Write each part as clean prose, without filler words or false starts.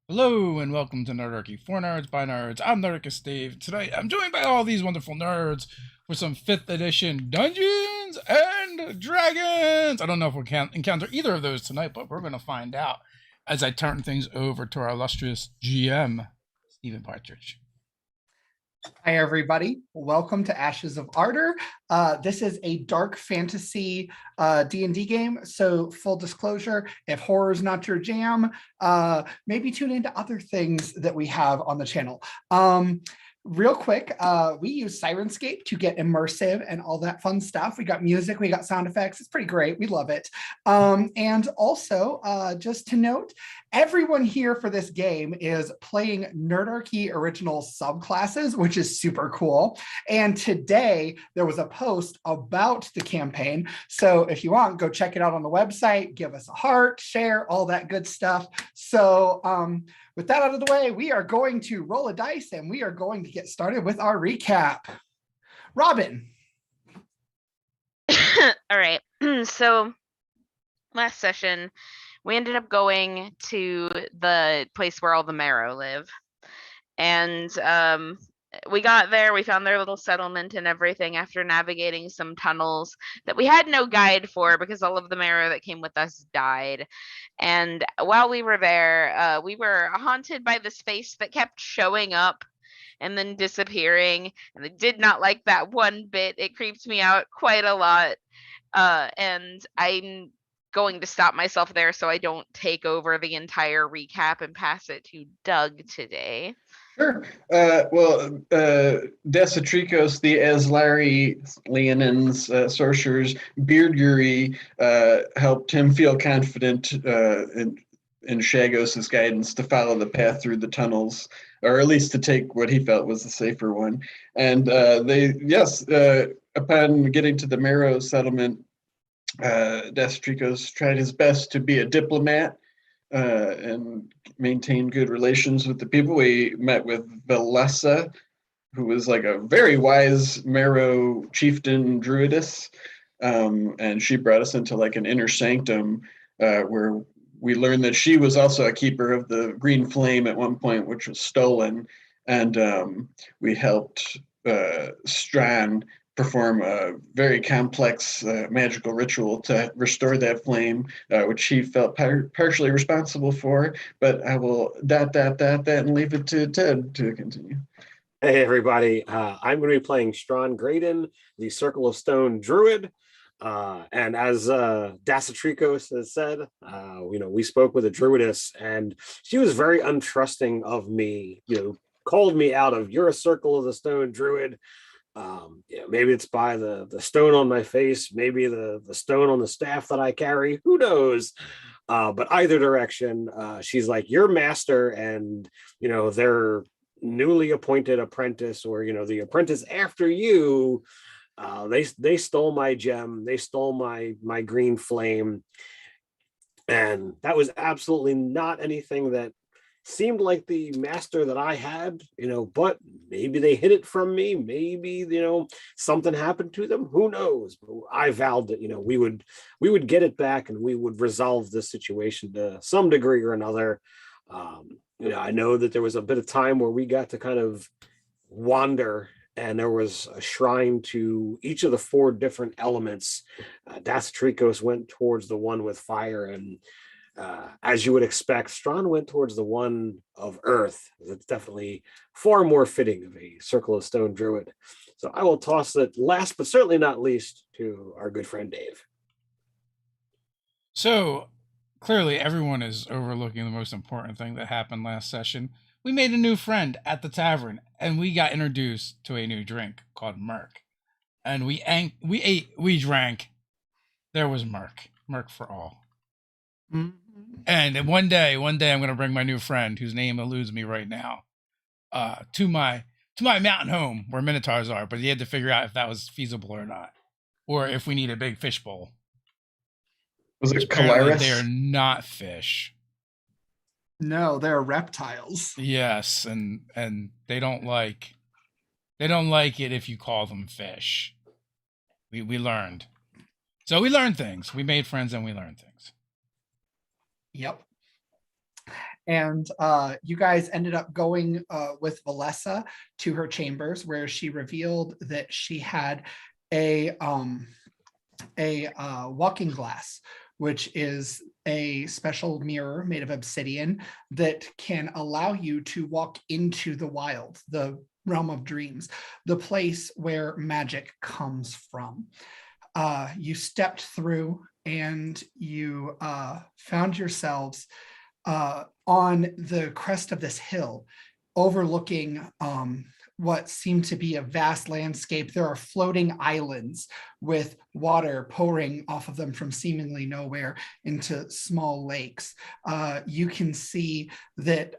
Hello and welcome to Nerdarchy for Nerds by Nerds. I'm Nerdarchy Steve. Tonight I'm joined by all these wonderful nerds for some 5th edition Dungeons and Dragons. I don't know if we can encounter either of those tonight, but we're going to find out as I turn things over to our illustrious GM, Steven Partridge. Hi, everybody. Welcome to Ashes of Ardor. This is a dark fantasy D&D game. So full disclosure, if horror is not your jam, maybe tune into other things that we have on the channel. Real quick, we use Syrinscape to get immersive and all that fun stuff. We got music, we got sound effects. It's pretty great. We love it. And also, just to note, everyone here for this game is playing Nerdarchy original subclasses, which is super cool. And today there was a post about the campaign. So if you want, go check it out on the website, give us a heart, share, all that good stuff. So with that out of the way, we are going to roll a dice and we are going to get started with our recap. Robin. All right. So last session, we ended up going to the place where all the Marrow live. And we got there, we found their little settlement and everything after navigating some tunnels that we had no guide for because all of the Marrow that came with us died. And while we were there, we were haunted by this face that kept showing up and then disappearing. And I did not like that one bit. It creeped me out quite a lot. And I'm going to stop myself there so I don't take over the entire recap and pass it to Doug today. Sure. Desatrikos, the Aslari Leonins, sorcerers, Beard Yuri helped him feel confident in Shagos' guidance to follow the path through the tunnels, or at least to take what he felt was the safer one. And upon getting to the Marrow settlement, Desatrikos tried his best to be a diplomat and maintain good relations with the people. We met with Velessa, who was like a very wise Marrow chieftain druidess, and she brought us into like an inner sanctum where we learned that she was also a keeper of the green flame at one point, which was stolen, and we helped Strahd perform a very complex magical ritual to restore that flame, which he felt partially responsible for. But I will that and leave it to Ted to continue. Hey everybody, I'm going to be playing Strahd Graydon, the Circle of Stone Druid. And as Dasatrikos has said, we spoke with a druidess, and she was very untrusting of me. Called me out of, "You're a Circle of the Stone Druid." Maybe it's by the stone on my face, maybe the stone on the staff that I carry, who knows? But either direction, she's like, "Your master and their newly appointed apprentice, or the apprentice after you, they stole my gem, they stole my green flame." And that was absolutely not anything that seemed like the master that I had, but maybe they hid it from me. Maybe, something happened to them. Who knows? But I vowed that, we would get it back and we would resolve this situation to some degree or another. I know that there was a bit of time where we got to kind of wander, and there was a shrine to each of the 4 different elements. Dasatrikos went towards the one with fire, and as you would expect, Strahd went towards the one of earth. It's definitely far more fitting of a Circle of Stone Druid. So I will toss it last, but certainly not least, to our good friend Dave. So clearly everyone is overlooking the most important thing that happened last session. We made a new friend at the tavern, and we got introduced to a new drink called Merc. And we ate, we drank. There was Merc for all. Mm-hmm. And one day I'm going to bring my new friend, whose name eludes me right now, to my mountain home where minotaurs are. But he had to figure out if that was feasible or not, or if we need a big fish bowl. Was it Calaris? They are not fish. No, they're reptiles. Yes, and they don't like it if you call them fish. We learned. So we learned things. We made friends and we learned things. Yep. And you guys ended up going with Valessa to her chambers, where she revealed that she had a walking glass, which is a special mirror made of obsidian that can allow you to walk into the wild, the realm of dreams, the place where magic comes from. You stepped through and you found yourselves on the crest of this hill, overlooking what seemed to be a vast landscape. There are floating islands with water pouring off of them from seemingly nowhere into small lakes. You can see that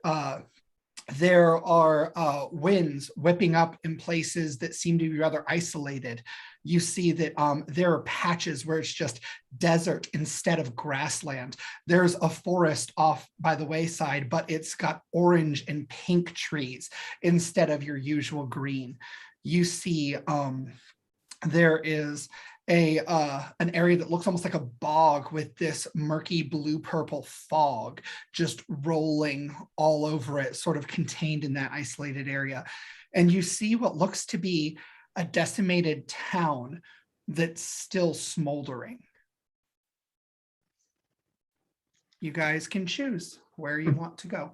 there are winds whipping up in places that seem to be rather isolated. You see that there are patches where it's just desert instead of grassland. There's a forest off by the wayside, but it's got orange and pink trees instead of your usual green. You see there is an area that looks almost like a bog with this murky blue purple fog just rolling all over it, sort of contained in that isolated area. And you see what looks to be a decimated town that's still smoldering. You guys can choose where you want to go.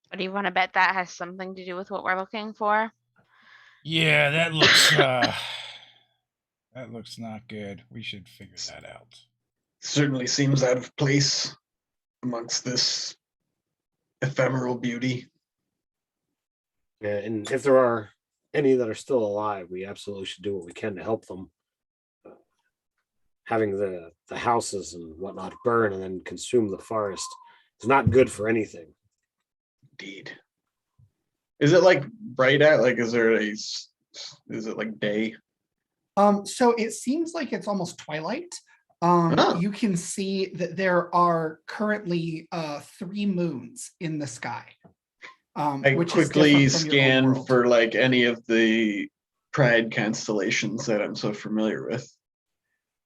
What do you want to bet that has something to do with what we're looking for? Yeah, that looks not good. We should figure that out. Certainly seems out of place amongst this ephemeral beauty. Yeah, and if there are any that are still alive, we absolutely should do what we can to help them. Having the houses and whatnot burn and then consume the forest is not good for anything. Indeed. Is it like bright out? Like, is it like day? So it seems like it's almost twilight. You can see that there are currently 3 moons in the sky. I which quickly is different from your own scan world. for like any of the pride constellations that I'm so familiar with.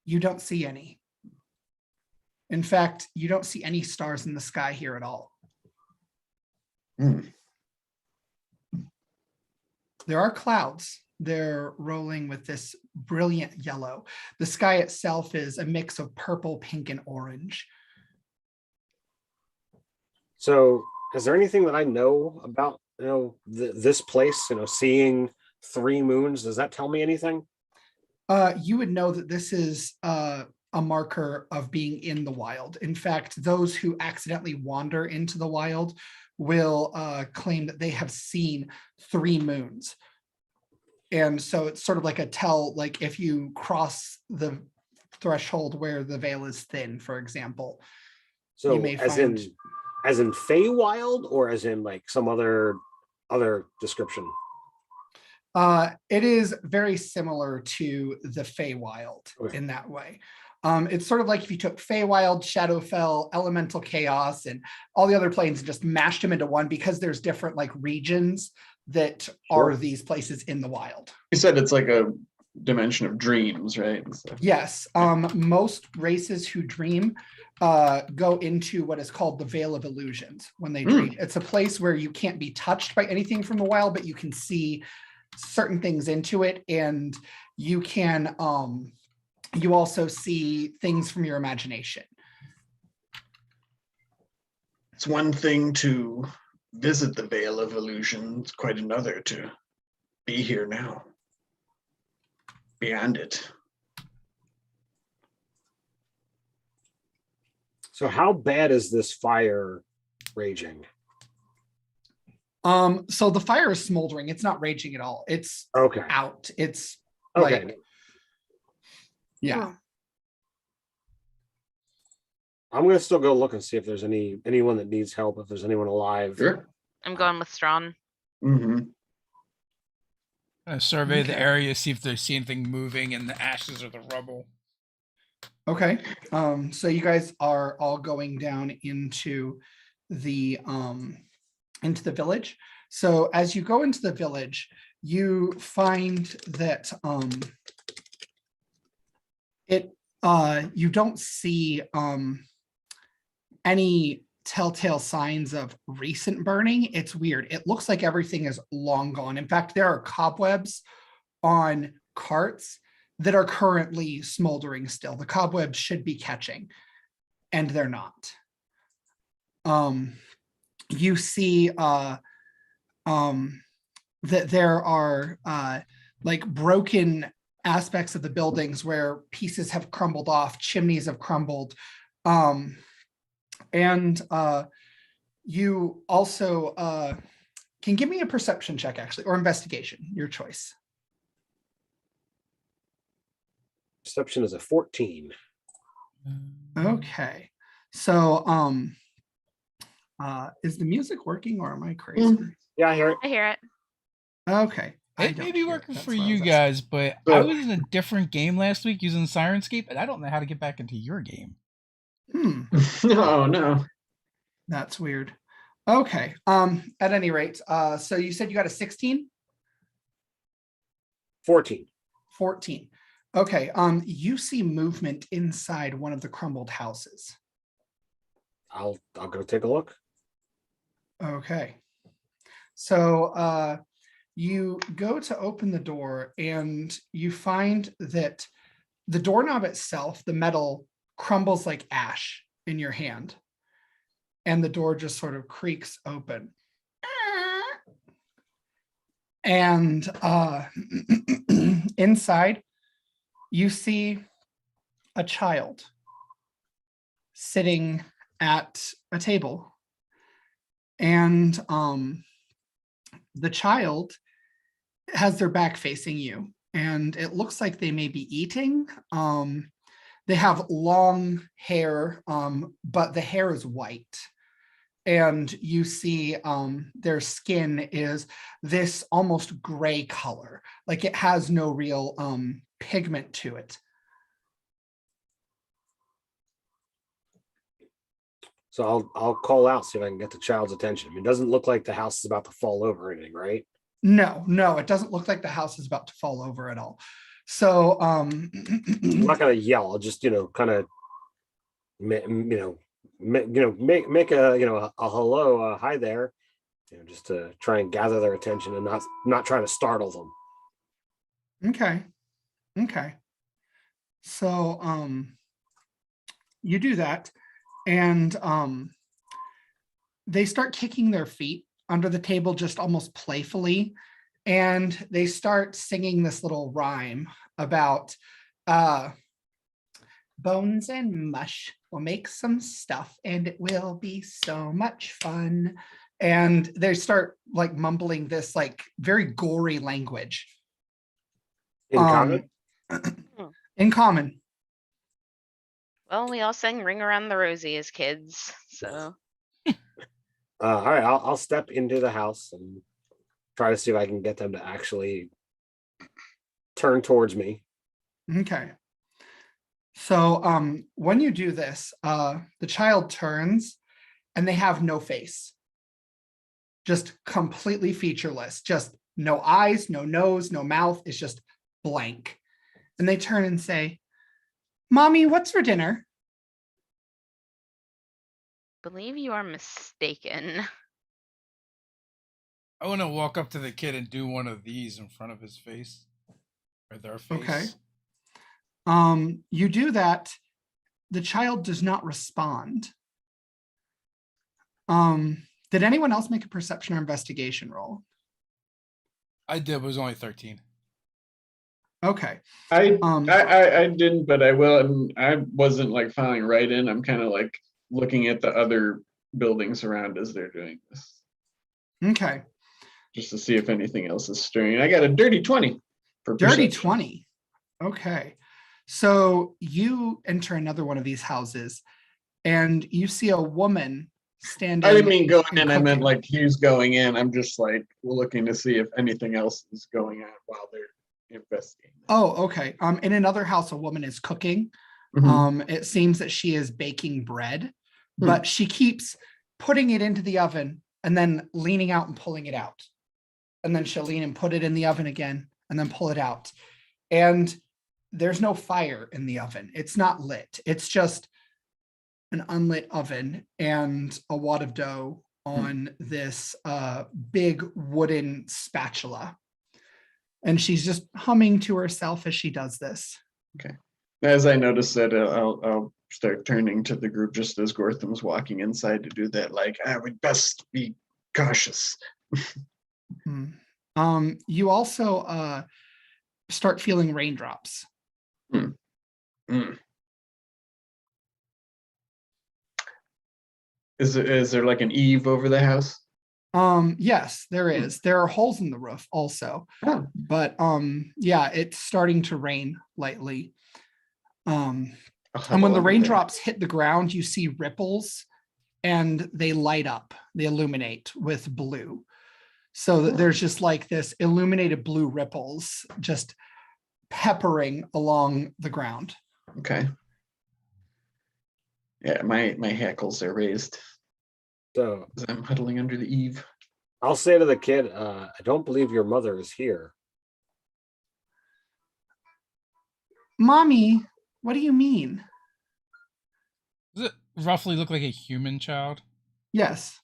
You don't see any. In fact, you don't see any stars in the sky here at all. There are clouds. They're rolling with this brilliant yellow. The sky itself is a mix of purple, pink, and orange. So, is there anything that I know about this place? Seeing 3 moons. Does that tell me anything? You would know that this is a marker of being in the wild. In fact, those who accidentally wander into the wild will claim that they have seen 3 moons. And so it's sort of like a tell, like if you cross the threshold where the veil is thin, for example. So you may as find in Feywild, or as in like some other description? it is very similar to the Feywild in that way. It's sort of like if you took Feywild, Shadowfell, Elemental Chaos, and all the other planes and just mashed them into one, because there's different like regions that are these places in the wild. You said it's like a dimension of dreams, right? Yes. Most races who dream go into what is called the Veil of Illusions when they dream. It's a place where you can't be touched by anything from the wild, but you can see certain things into it, and you can you also see things from your imagination. It's one thing to visit the Veil of Illusion, it's quite another to be here now, beyond it. So how bad is this fire raging? So the fire is smoldering. It's not raging at all. It's out. It's like, yeah. I'm gonna still go look and see if there's anyone that needs help, if there's anyone alive. Sure. I'm going with Strawn. Survey the area, see if they see anything moving in the ashes or the rubble. Okay. So you guys are all going down into the village. So as you go into the village, you find that you don't see any telltale signs of recent burning. It's weird. It looks like everything is long gone. In fact, there are cobwebs on carts that are currently smoldering still. The cobwebs should be catching, and they're not. You see that there are like broken aspects of the buildings where pieces have crumbled off, chimneys have crumbled. And you also can give me a perception check, actually, or investigation, your choice. Perception is a 14. Okay. So is the music working or am I crazy? Yeah, I hear it. I hear it. Okay. I It may don't be hear working That's for what I you was asking. guys, but So- I was in a different game last week using Syrinscape, and I don't know how to get back into your game. Oh no. That's weird. Okay. At any rate, so you said you got a 16? 14. 14. Okay. You see movement inside one of the crumbled houses. I'll go take a look. Okay. So you go to open the door and you find that the doorknob itself, the metal, crumbles like ash in your hand. And the door just sort of creaks open. And inside, you see a child sitting at a table. And the child has their back facing you, and it looks like they may be eating. They have long hair, but the hair is white. And you see their skin is this almost gray color, like it has no real pigment to it. So I'll call out, see if I can get the child's attention. I mean, it doesn't look like the house is about to fall over or anything, right? No, it doesn't look like the house is about to fall over at all. So I'm not gonna yell. I'll just kind of make a a hello, hi there, just to try and gather their attention and not trying to startle them. Okay. So you do that, and they start kicking their feet under the table just almost playfully, and they start singing this little rhyme about bones and mush. We'll make some stuff and it will be so much fun. And they start like mumbling this like very gory language. In common? In common. Well, we all sang Ring Around the Rosie as kids, so. All right, I'll step into the house and try to see if I can get them to actually turn towards me. Okay. So when you do this, the child turns and they have no face. Just completely featureless. Just no eyes, no nose, no mouth. It's just blank. And they turn and say, "Mommy, what's for dinner?" Believe you are mistaken. I want to walk up to the kid and do one of these in front of his face or their face. Okay. You do that. The child does not respond. Did anyone else make a perception or investigation roll? I did, but it was only 13. Okay. I didn't, but I will. And I wasn't like filing right in. I'm kind of like looking at the other buildings around as they're doing this, Okay. just to see if anything else is stirring. I got a dirty 20 for Dirty perception. 20. Okay. So you enter another one of these houses and you see a woman standing. I didn't mean going and in. I meant cooking. like he's going in. I'm just like looking to see if anything else is going on while they're investigating. Oh, okay. In another house, a woman is cooking. Mhm. It seems that she is baking bread, but she keeps putting it into the oven and then leaning out and pulling it out. And then she'll lean and put it in the oven again and then pull it out. And there's no fire in the oven. It's not lit. It's just an unlit oven and a wad of dough on this big wooden spatula. And she's just humming to herself as she does this. Okay. As I notice that, I'll start turning to the group just as Gortham's walking inside to do that. Like, I would best be cautious. You also start feeling raindrops. Is there like an eave over the house? Yes, there is. There are holes in the roof also. Oh. But yeah, it's starting to rain lightly. And when the raindrops hit the ground, you see ripples and they light up, they illuminate with blue. So that there's just like this illuminated blue ripples just peppering along the ground. Okay. Yeah, my hackles are raised. So As I'm huddling under the eave. I'll say to the kid, I don't believe your mother is here. Mommy, what do you mean? Does it roughly look like a human child? Yes.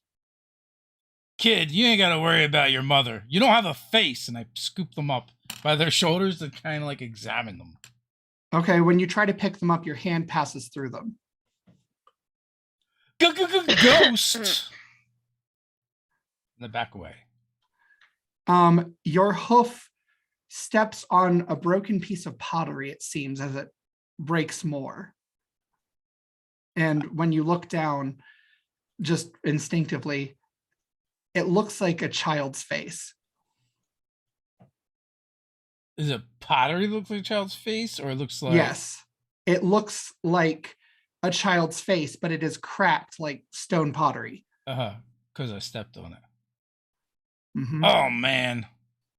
Kid, you ain't got to worry about your mother. You don't have a face. And I scoop them up by their shoulders to kind of like examine them. Okay, when you try to pick them up, your hand passes through them. Ghost! And they back away. Your hoof steps on a broken piece of pottery, it seems, as it breaks more. And when you look down, just instinctively, it looks like a child's face. Is it pottery that looks like a child's face? Or it looks like... Yes, it looks like a child's face, but it is cracked like stone pottery. Uh-huh, because I stepped on it. Mm-hmm. Oh, man.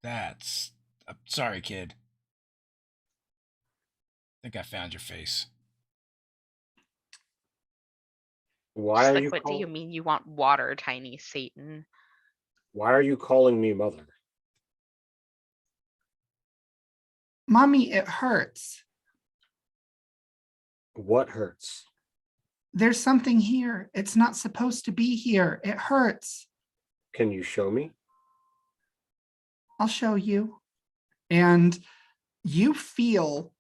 That's... I'm sorry, kid. I think I found your face. Why Just are like, you? what do you mean you want water, tiny Satan? Why are you calling me mother? Mommy, it hurts. What hurts? There's something here. It's not supposed to be here. It hurts. Can you show me? I'll show you. And you feel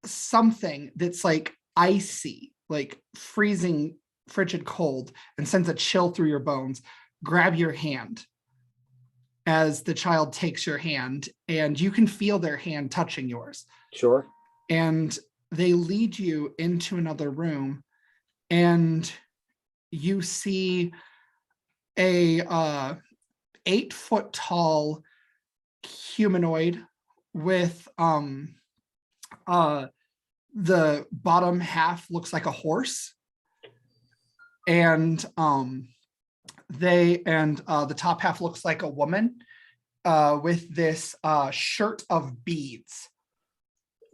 something that's like icy, like freezing, frigid cold, and sends a chill through your bones. Grab your hand as the child takes your hand, and you can feel their hand touching yours. Sure. And they lead you into another room, and you see a 8-foot tall humanoid with the bottom half looks like a horse, and the top half looks like a woman with this shirt of beads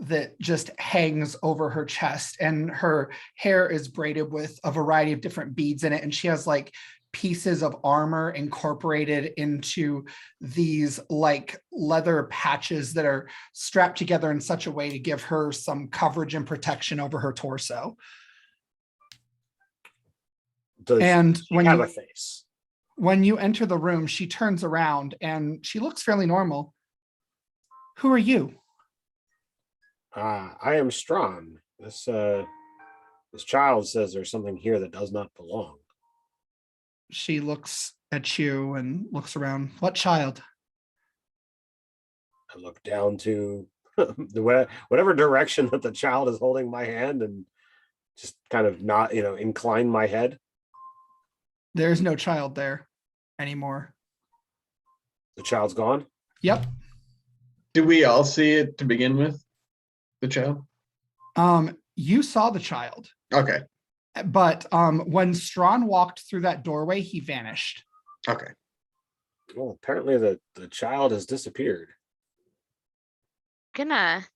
that just hangs over her chest, and her hair is braided with a variety of different beads in it, and she has like pieces of armor incorporated into these like leather patches that are strapped together in such a way to give her some coverage and protection over her torso. Does And she have a face? When you enter the room, she turns around and she looks fairly normal. Who are you? I am Strawn. This child says there's something here that does not belong. She looks at you and looks around. What child? I look down to whatever direction that the child is holding my hand and just kind of not, incline my head. There's no child there anymore. The child's gone? Yep. Did we all see it to begin with? The child? You saw the child. Okay. But when Strawn walked through that doorway, he vanished. Okay. Well, apparently the child has disappeared. Gonna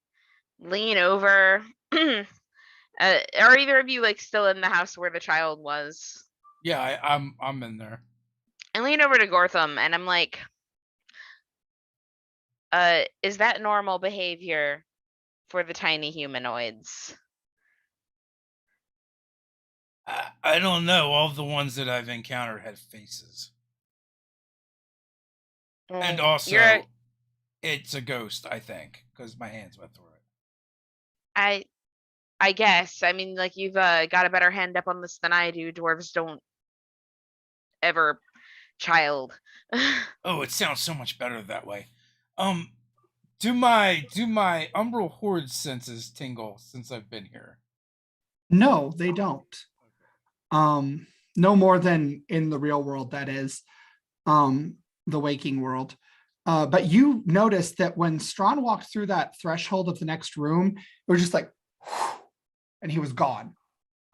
lean over. Are either of you like still in the house where the child was? Yeah, I'm in there. I lean over to Gortham and I'm like, is that normal behavior for the tiny humanoids? I don't know. All of the ones that I've encountered had faces. And also, You're it's a ghost, I think, because my hands went through it. I guess. I mean, like, you've got a better hand up on this than I do. Dwarves don't ever child. Oh, it sounds so much better that way. Do my umbral horde senses tingle since I've been here? No, they don't. No more than in the real world, that is, the waking world. But you noticed that when Strawn walked through that threshold of the next room, it was just like, and he was gone.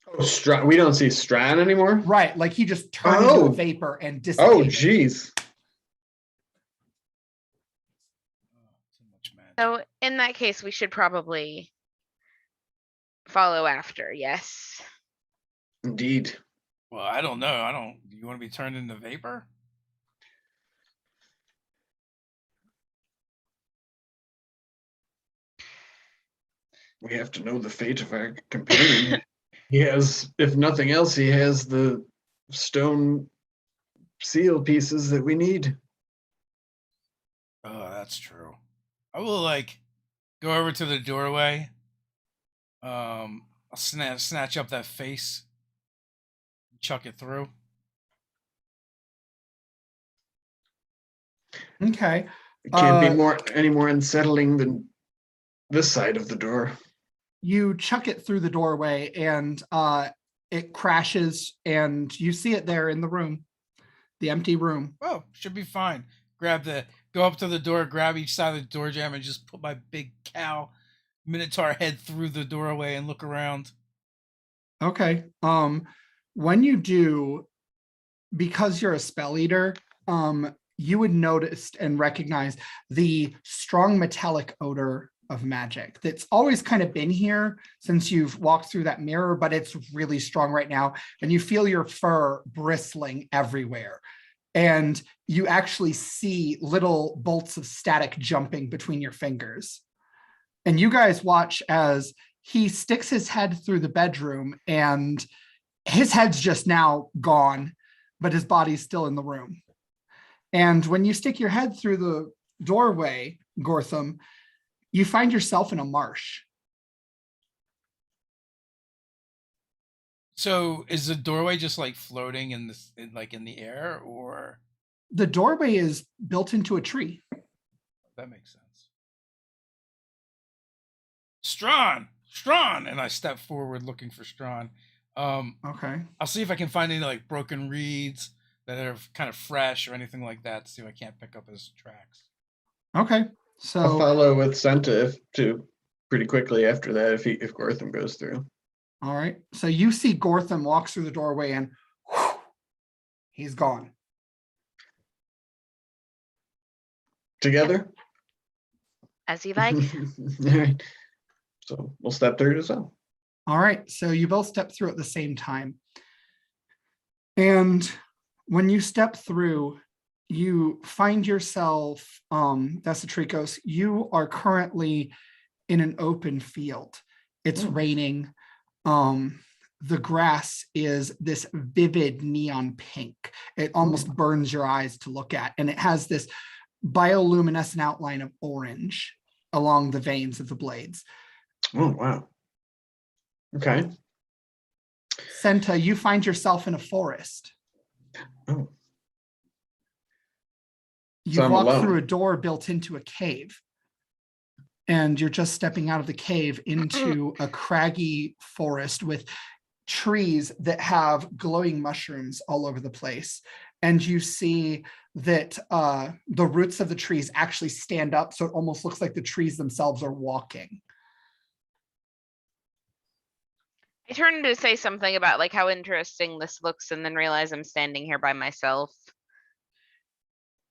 Oh, we don't see Strand anymore? Right, like he just turned into a vapor and dissipated. Oh, jeez. Too much magic. So in that case, we should probably follow after. Yes. Indeed. Well, I don't know. Do you want to be turned into vapor? We have to know the fate of our companion. He has, if nothing else, he has the stone seal pieces that we need. Oh, that's true. I will go over to the doorway. I'll snatch up that face, chuck it through. Okay. It can't be any more unsettling than this side of the door. You chuck it through the doorway and it crashes and you see it there in the room, the empty room. Oh, should be fine. Go up to the door, grab each side of the door jamb, and just put my big cow minotaur head through the doorway and look around. Okay. When you do, because you're a spell eater, you would notice and recognize the strong metallic odor of magic that's always kind of been here since you've walked through that mirror, but it's really strong right now. And you feel your fur bristling everywhere. And you actually see little bolts of static jumping between your fingers. And you guys watch as he sticks his head through the bedroom and his head's just now gone, but his body's still in the room. And when you stick your head through the doorway, Gortham, you find yourself in a marsh. So is the doorway just floating in the air, or the doorway is built into a tree? that makes sense. Strawn, and I step forward looking for Strawn. Okay. I'll see if I can find any broken reeds that are kind of fresh or anything like that. To see if I can't pick up his tracks. Okay. So I'll follow with Senta pretty quickly after that if Gortham goes through. All right. So you see Gortham walks through the doorway and he's gone. Together? As you like. All right. So we'll step through as well. All right. So you both step through at the same time. And when you step through, you find yourself, Desatrikos, you are currently in an open field. It's raining. The grass is this vivid neon pink. It almost burns your eyes to look at. And it has this bioluminescent outline of orange along the veins of the blades. Oh, wow. Okay. Senta, you find yourself in a forest. Oh. You I'm walk alone. through a door built into a cave. And you're just stepping out of the cave into a craggy forest with trees that have glowing mushrooms all over the place. And you see that the roots of the trees actually stand up, so it almost looks like the trees themselves are walking. I turn to say something about how interesting this looks and then realize I'm standing here by myself.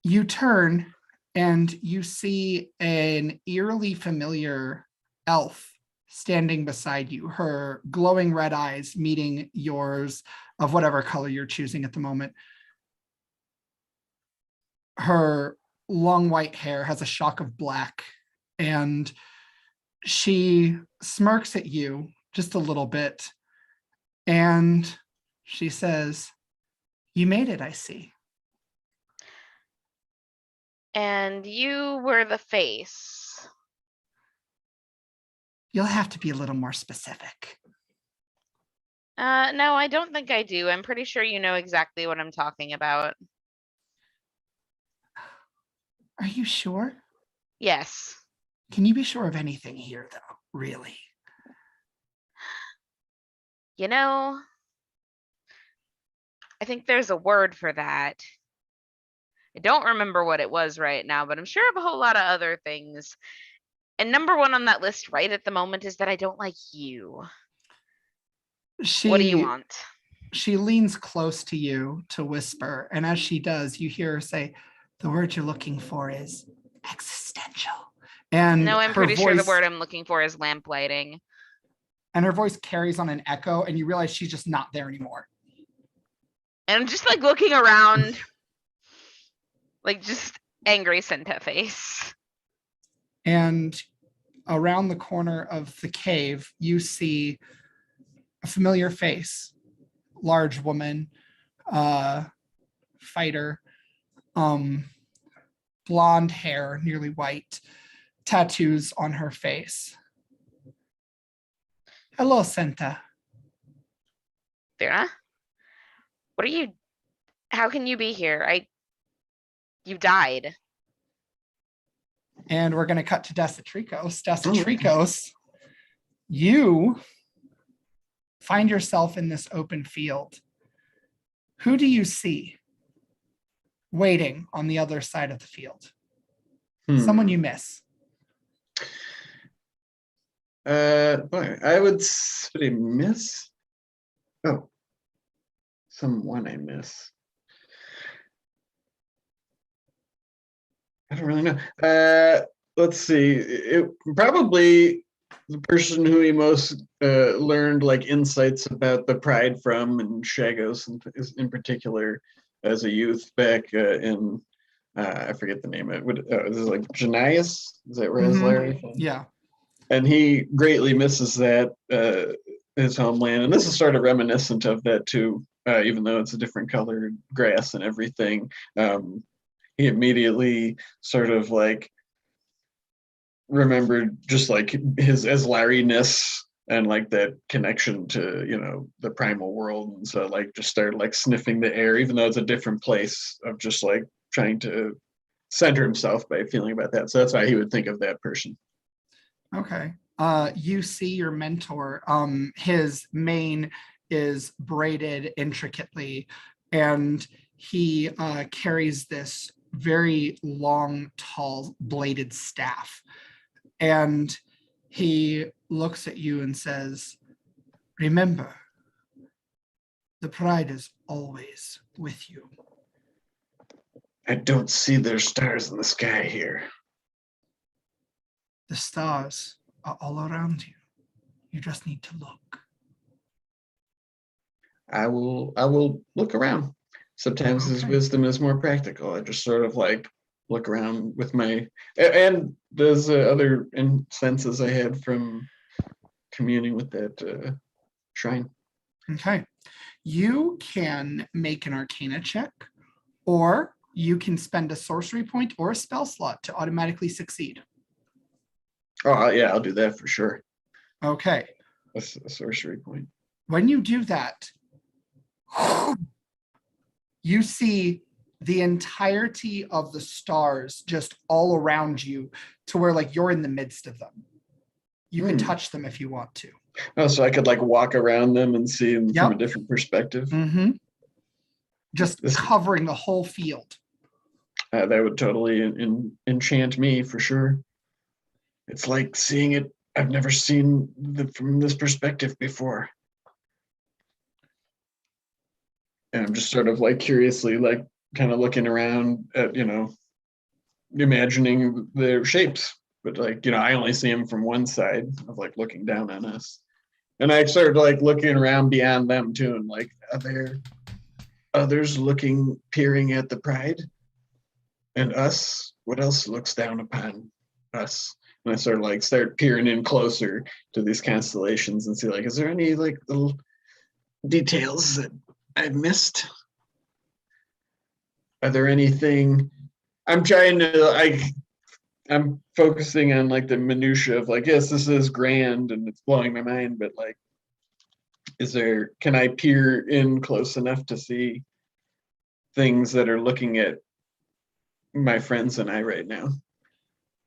You turn and you see an eerily familiar elf standing beside you, her glowing red eyes meeting yours of whatever color you're choosing at the moment. Her long white hair has a shock of black, and she smirks at you just a little bit, and She says, "You made it, I see." And you were the face. You'll have to be a little more specific. No, I don't think I do. I'm pretty sure you know exactly what I'm talking about. Are you sure? Yes. Can you be sure of anything here, though? Really? You know, I think there's a word for that. I don't remember what it was right now, but I'm sure of a whole lot of other things. And number one on that list right at the moment is that I don't like you. What do you want? She leans close to you to whisper, and as she does, you hear her say, "The word you're looking for is existential." And No, I'm her pretty sure the voice word I'm looking for is lamplighting. and her voice carries on an echo, and you realize she's just not there anymore. And I'm just like looking around, like just angry Senta face. And around the corner of the cave, you see a familiar face, large woman, fighter, blonde hair, nearly white, tattoos on her face. "Hello, Senta." Vera? What are you? How can you be here? You died. And we're going to cut to Desatrikos. Desatrikos, you find yourself in this open field. Who do you see waiting on the other side of the field? Someone you miss. Boy, I would say miss. Oh, someone I miss. I don't really know. Let's see. It probably the person who he most learned like insights about the pride from, and Shagos in particular, as a youth back in I forget the name of it. This is like Janias. Is that Larry? Yeah. And he greatly misses that his homeland, and this is sort of reminiscent of that too. Even though it's a different colored grass and everything, he immediately sort of like remembered just like his Larry-ness and like that connection to the primal world, and so like just started like sniffing the air, even though it's a different place, of just like trying to center himself by feeling about that. So that's why he would think of that person. Okay. You see your mentor. His mane is braided intricately, and he carries this very long, tall, bladed staff. And he looks at you and says, "Remember, the pride is always with you." I don't see their stars in the sky here. The stars are all around you. You just need to look. I will look around. Sometimes his wisdom is more practical. I just sort of like look around with my, and there's other senses I had from communing with that shrine. Okay. You can make an Arcana check, or you can spend a sorcery point or a spell slot to automatically succeed. Oh yeah, I'll do that for sure. Okay. A sorcery point. When you do that, you see the entirety of the stars just all around you, to where like you're in the midst of them. You can touch them if you want to. Oh, so I could like walk around them and see them from a different perspective. Mm-hmm. Just covering the whole field. That would totally enchant me for sure. It's like seeing it. I've never seen from this perspective before. And I'm just sort of like curiously like kind of looking around at, imagining their shapes. But like, I only see them from one side of like looking down on us. And I started like looking around beyond them too, and like, are there others peering at the pride? And us? What else looks down upon us? And I sort of start peering in closer to these constellations and see like, is there any like little details that I missed? Are there anything? I'm trying to I'm focusing on like the minutia of like, yes, this is grand and it's blowing my mind, but like, can I peer in close enough to see things that are looking at my friends and I right now?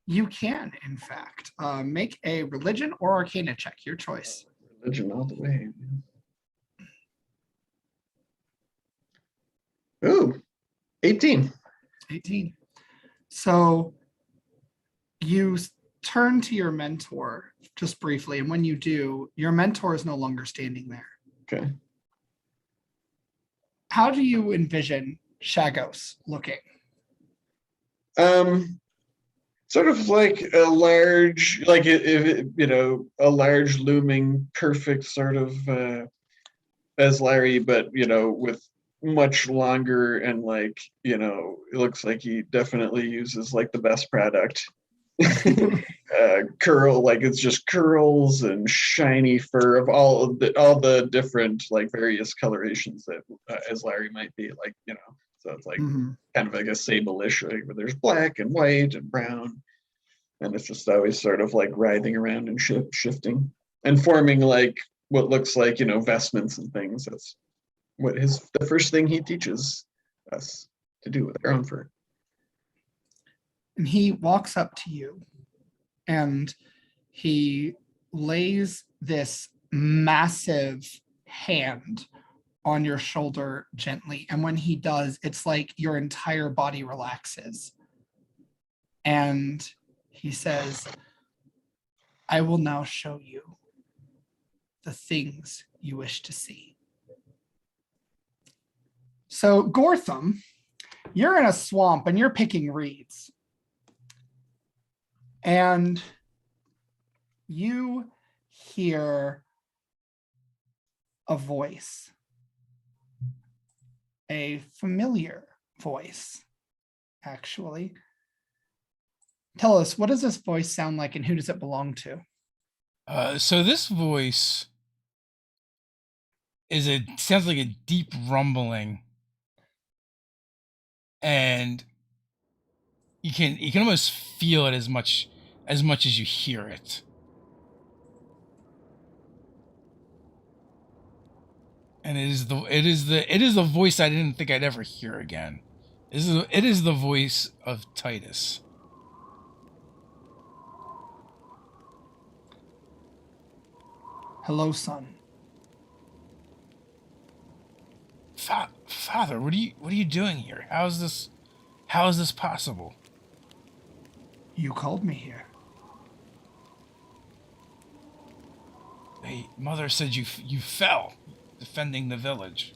You can, in fact, make a religion or arcana check, your choice. Religion all the way. Ooh, 18. 18. So you turn to your mentor just briefly, and when you do, your mentor is no longer standing there. Okay. How do you envision Shagos looking? Sort of like a large, like a large looming, perfect sort of as Larry, but with much longer and like it looks like he definitely uses like the best product. Curl, like it's just curls and shiny fur of all the different like various colorations that as Larry might be, like so it's like kind of like a sable-ish, like, where there's black and white and brown, and it's just always sort of like writhing around and shifting and forming like what looks like vestments and things. That's what the first thing he teaches us to do with our own fur. And he walks up to you and he lays this massive hand on your shoulder gently. And when he does, it's like your entire body relaxes. And he says, I will now show you the things you wish to see. So, Gortham, you're in a swamp and you're picking reeds. And you hear a voice, a familiar voice, actually. Tell us, what does this voice sound like and who does it belong to? So this voice sounds like a deep rumbling, and you can almost feel it as much as you hear it. And it is the voice I didn't think I'd ever hear again. It is the voice of Titus. Hello, son. Father, what are you doing here? How is this possible? You called me here. Hey, Mother said you fell defending the village.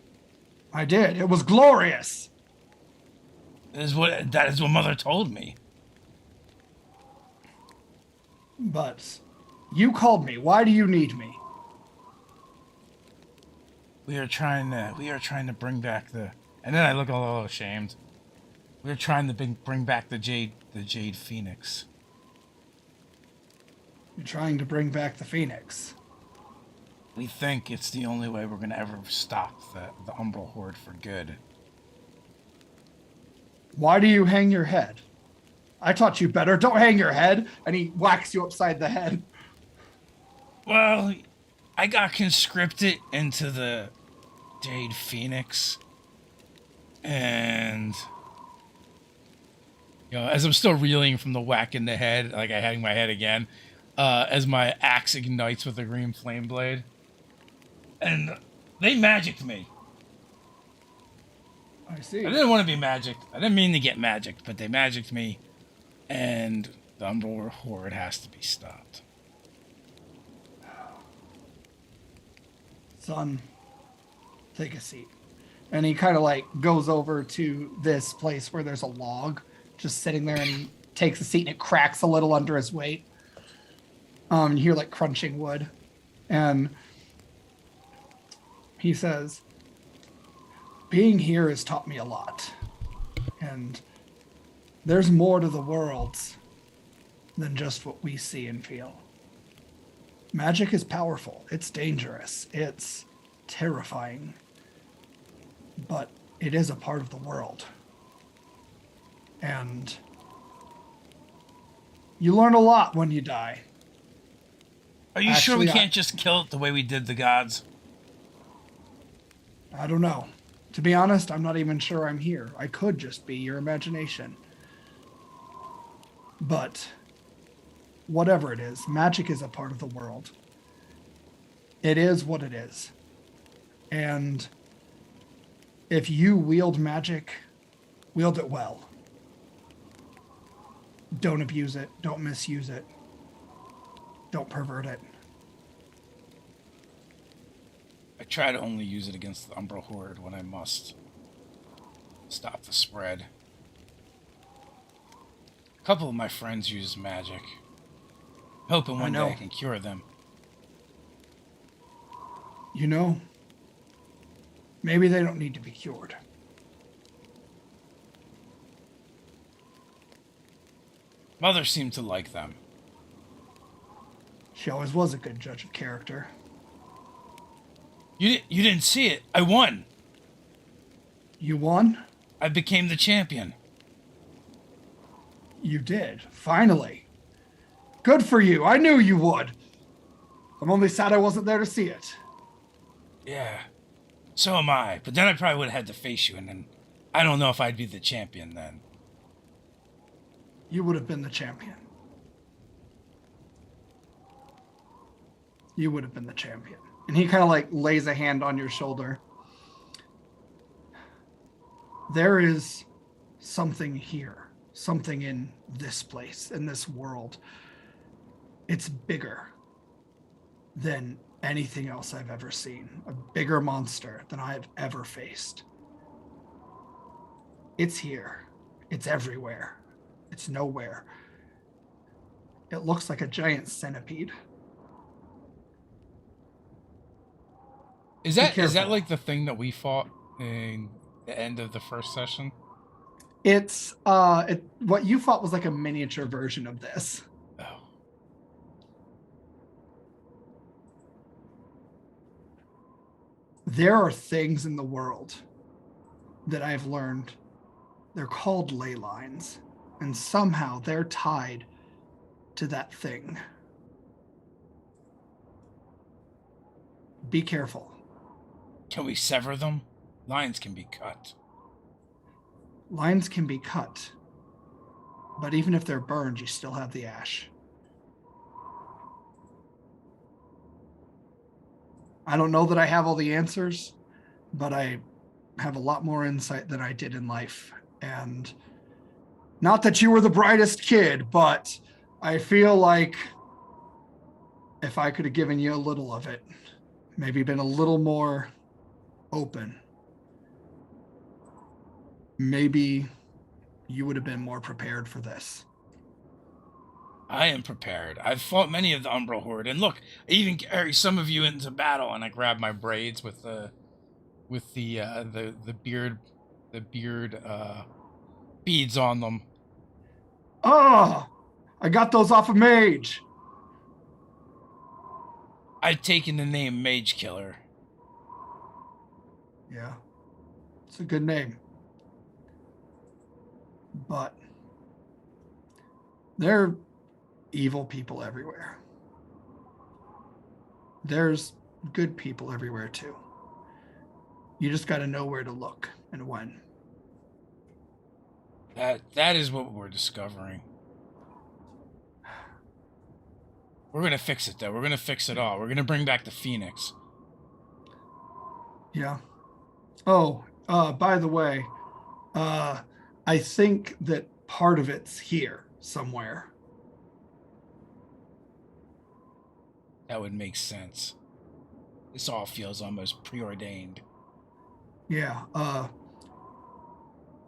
I did. It was glorious. That is what Mother told me. But you called me. Why do you need me? We are trying to bring back the. And then I look a little ashamed. We are trying to bring back the Jade Phoenix. You're trying to bring back the Phoenix. We think it's the only way we're gonna ever stop the Umbral Horde for good. Why do you hang your head? I taught you better. Don't hang your head. And he whacks you upside the head. Well, I got conscripted into the Jade Phoenix, and as I'm still reeling from the whack in the head, like I hang my head again, as my axe ignites with a green flame blade, and they magicked me. I see. I didn't want to be magicked. I didn't mean to get magicked, but they magicked me, and the Umbral Horde has to be stopped. Son, take a seat. And he kind of like goes over to this place where there's a log just sitting there, and he takes a seat and it cracks a little under his weight. You hear like crunching wood. And he says, being here has taught me a lot. And there's more to the worlds than just what we see and feel. Magic is powerful. It's dangerous. It's terrifying. but it is a part of the world. And you learn a lot when you die. Are you sure we Actually, can't just kill it the way we did the gods? I don't know. To be honest, I'm not even sure I'm here. I could just be your imagination. But whatever it is, magic is a part of the world. It is what it is. And if you wield magic, wield it well. Don't abuse it. Don't misuse it. Don't pervert it. I try to only use it against the Umbral Horde when I must. Stop the spread. A couple of my friends use magic. Hoping one day I can cure them. You know, maybe they don't need to be cured. Mother seemed to like them. She always was a good judge of character. You didn't see it. I won. You won? I became the champion. You did. Finally. Good for you. I knew you would. I'm only sad I wasn't there to see it. Yeah. So am I. But then I probably would have had to face you, and then I don't know if I'd be the champion then. You would have been the champion. You would have been the champion. And he kind of like lays a hand on your shoulder. There is something here, something in this place, in this world. It's bigger than anything else I've ever seen, a bigger monster than I've ever faced. It's here. It's everywhere. It's nowhere. It looks like a giant centipede. Is Be that careful. like the thing that we fought in the end of the first session? It's what you thought was like a miniature version of this. Oh. There are things in the world that I've learned. They're called ley lines, and somehow they're tied to that thing. Be careful. Can we sever them? Lines can be cut. Lines can be cut, but even if they're burned, you still have the ash. I don't know that I have all the answers, but I have a lot more insight than I did in life. And not that you were the brightest kid, but I feel like if I could have given you a little of it, maybe been a little more open, maybe you would have been more prepared for this. I am prepared. I've fought many of the Umbral Horde, and look, I even carry some of you into battle, and I grab my braids with the beard beads on them. Oh, I got those off of Mage. I've taken the name Mage Killer. Yeah, it's a good name. But there are evil people everywhere. There's good people everywhere too. You just got to know where to look and when. That is what we're discovering. We're gonna fix it though. We're gonna fix it all. We're gonna bring back the Phoenix. Yeah. Oh, by the way, I think that part of it's here somewhere. That would make sense. This all feels almost preordained. Yeah.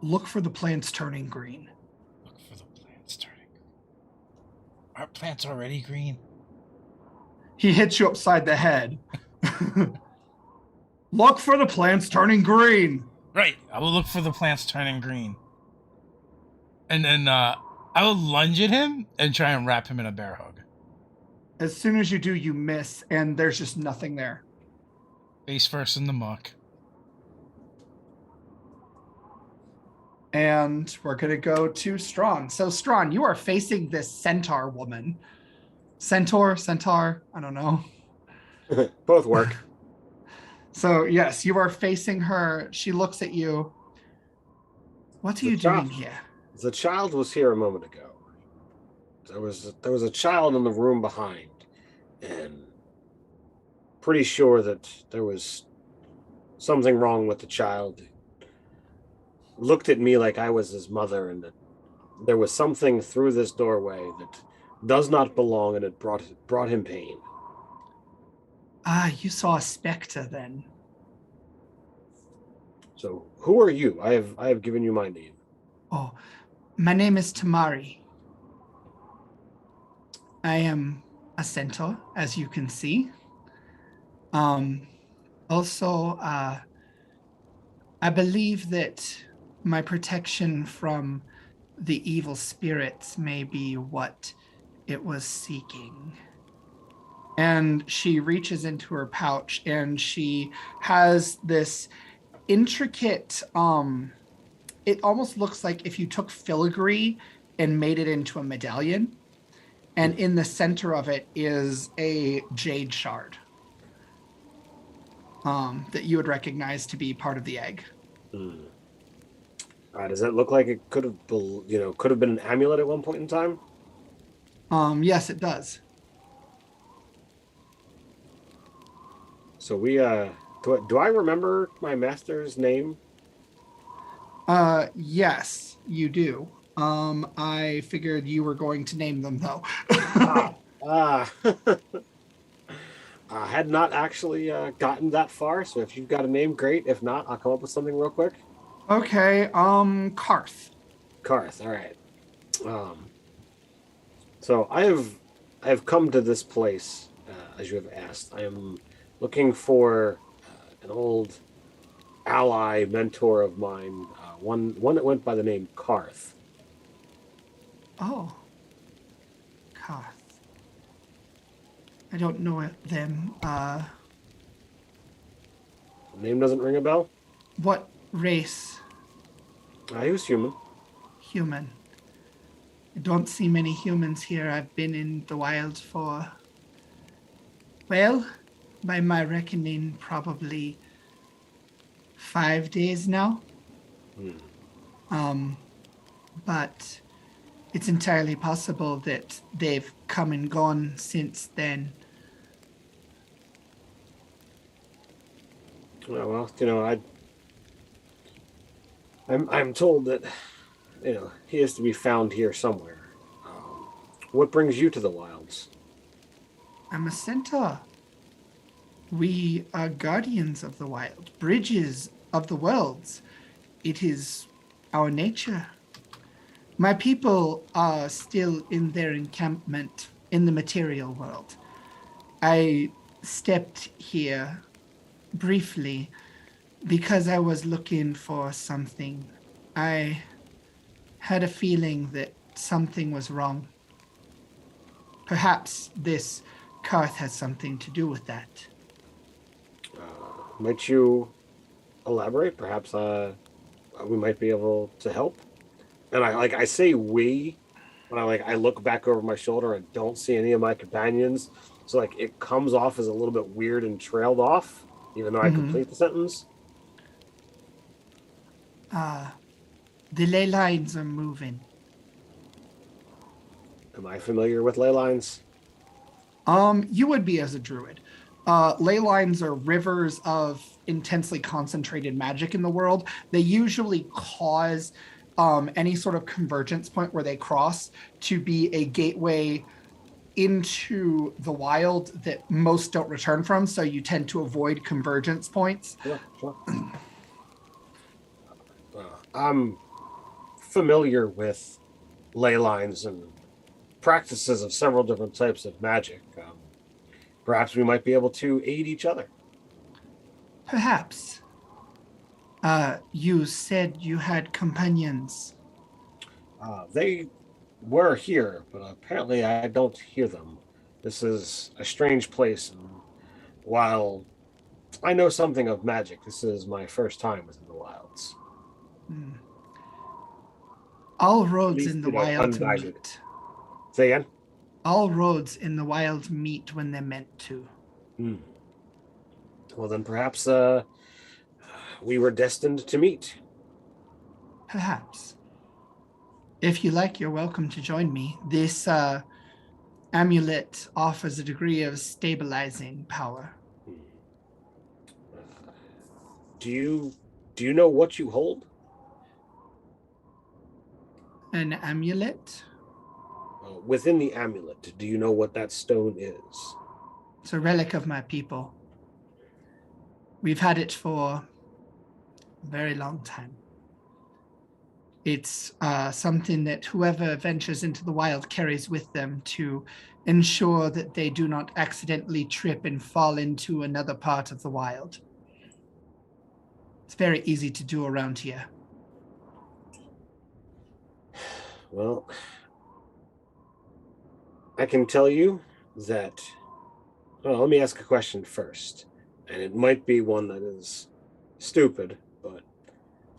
Look for the plants turning green. Look for the plants turning green. Aren't plants already green? He hits you upside the head. Look for the plants turning green. Right. I will look for the plants turning green. And then I will lunge at him and try and wrap him in a bear hug. As soon as you do, you miss, and there's just nothing there. Face first in the muck. And we're going to go to Strawn. So, Strawn, you are facing this centaur woman. Centaur, I don't know. Both work. So, yes, you are facing her. She looks at you. What are you doing here? The child was here a moment ago. There was a child in the room behind, and pretty sure that there was something wrong with the child. Looked at me like I was his mother, and that there was something through this doorway that does not belong, and it brought him pain. Ah, you saw a specter then. So, who are you? I have given you my name. Oh, my name is Tamari. I am a centaur, as you can see. Also, I believe that my protection from the evil spirits may be what it was seeking. And she reaches into her pouch and she has this intricate, it almost looks like if you took filigree and made it into a medallion. And in the center of it is a jade shard that you would recognize to be part of the egg. Does that look like it could have been an amulet at one point in time? Yes, it does. So we do I remember my master's name? Yes, you do. I figured you were going to name them though. I had not actually gotten that far, so if you've got a name, great. If not, I'll come up with something real quick. Okay, Karth. Karth, all right. So I have come to this place, as you have asked. I am looking for an old ally, mentor of mine, one that went by the name Karth. Oh, Karth. I don't know them. The name doesn't ring a bell? What race? He was human. Human. I don't see many humans here. I've been in the wild for, well, by my reckoning, probably 5 days now. But it's entirely possible that they've come and gone since then. Well, I'm told that he is to be found here somewhere. What brings you to the wilds? I'm a centaur. We are guardians of the wild, bridges of the worlds. It is our nature. My people are still in their encampment in the material world. I stepped here briefly because I was looking for something. I had a feeling that something was wrong. Perhaps this Karth has something to do with that. Might you elaborate? Perhaps we might be able to help. And I say we, when I look back over my shoulder and don't see any of my companions. So it comes off as a little bit weird and trailed off, even though I complete the sentence. The ley lines are moving. Am I familiar with ley lines? You would be as a druid. Ley lines are rivers of intensely concentrated magic in the world. They usually cause any sort of convergence point where they cross to be a gateway into the wild that most don't return from, so you tend to avoid convergence points. Sure. I'm familiar with ley lines and practices of several different types of magic. Perhaps we might be able to aid each other. Perhaps. You said you had companions. They were here, but apparently I don't hear them. This is a strange place, and while I know something of magic, this is my first time within the wilds. All At roads least, in the you know, wild unguided. meet. Say again? All roads in the wild meet when they're meant to. Well, then perhaps we were destined to meet. Perhaps. If you like, you're welcome to join me. This amulet offers a degree of stabilizing power. Do you know what you hold? An amulet? Within the amulet, do you know what that stone is? It's a relic of my people. We've had it for a very long time. It's something that whoever ventures into the wild carries with them to ensure that they do not accidentally trip and fall into another part of the wild. It's very easy to do around here. Well, I can tell you that. Well, let me ask a question first. And it might be one that is stupid, but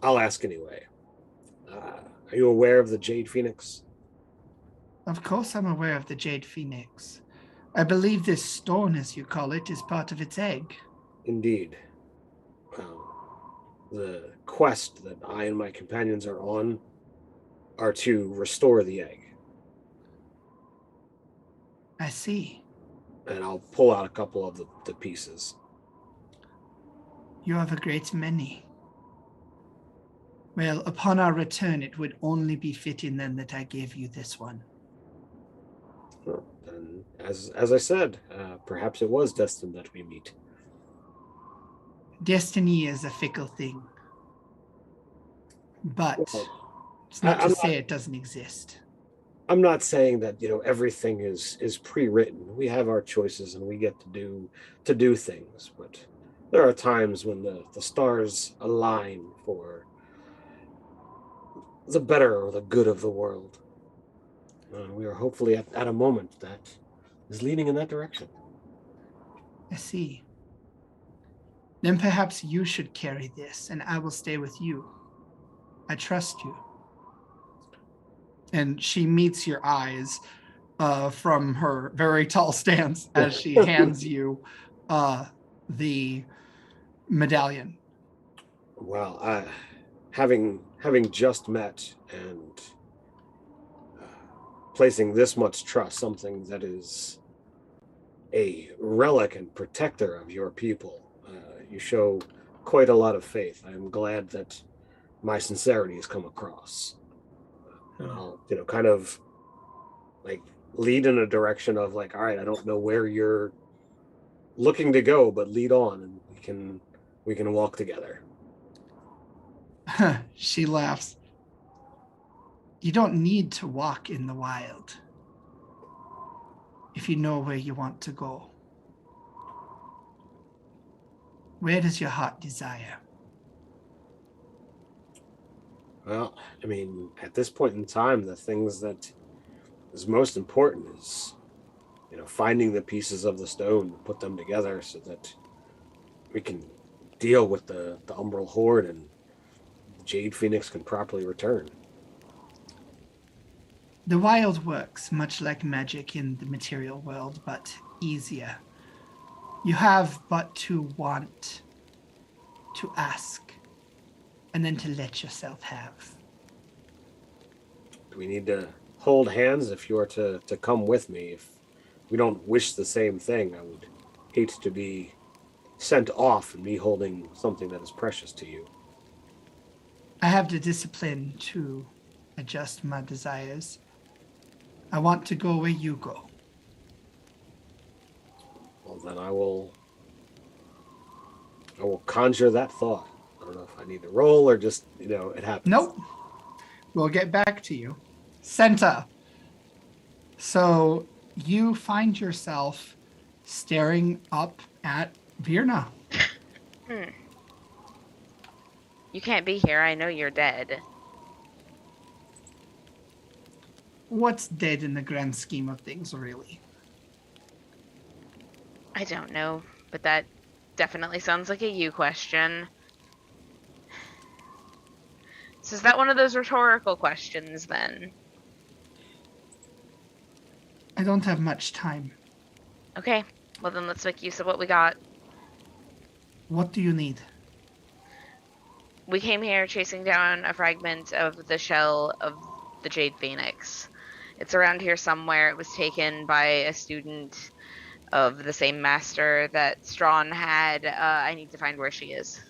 I'll ask anyway. Are you aware of the Jade Phoenix? Of course, I'm aware of the Jade Phoenix. I believe this stone, as you call it, is part of its egg. Indeed. The quest that I and my companions are on are to restore the egg. I see. And I'll pull out a couple of the pieces. You have a great many. Well, upon our return, it would only be fitting then that I gave you this one. Well, then, as I said, perhaps it was destined that we meet. Destiny is a fickle thing. But Well, it's not to I'm say it doesn't exist. I'm not saying that, you know, everything is pre-written. We have our choices and we get to do things, but there are times when the stars align for the better or the good of the world. We are hopefully at a moment that is leading in that direction. I see. Then perhaps you should carry this, and I will stay with you. I trust you. And she meets your eyes from her very tall stance as she hands you the medallion. Well, having just met and placing this much trust, something that is a relic and protector of your people, you show quite a lot of faith. I'm glad that my sincerity has come across. And I'll, you know, kind of like lead in a direction of like, all right, I don't know where you're looking to go, but lead on, and we can walk together. She laughs. You don't need to walk in the wild if you know where you want to go. Where does your heart desire? Well, I mean, at this point in time, the things that is most important is, you know, finding the pieces of the stone, put them together so that we can deal with the Umbral Horde and the Jade Phoenix can properly return. The wild works much like magic in the material world, but easier. You have but to want, to ask, and then to let yourself have. Do we need to hold hands if you are to come with me? If we don't wish the same thing, I would hate to be sent off and me holding something that is precious to you. I have the discipline to adjust my desires. I want to go where you go. Well, then I will conjure that thought. I don't know if I need to roll or just, you know, it happens. Nope. We'll get back to you. Senta. So you find yourself staring up at Virna. You can't be here. I know you're dead. What's dead in the grand scheme of things, really? I don't know, but that definitely sounds like a you question. So is that one of those rhetorical questions then? I don't have much time. Okay, well then let's make use of what we got. What do you need? We came here chasing down a fragment of the shell of the Jade Phoenix. It's around here somewhere. It was taken by a student of the same master that Strawn had. I need to find where she is.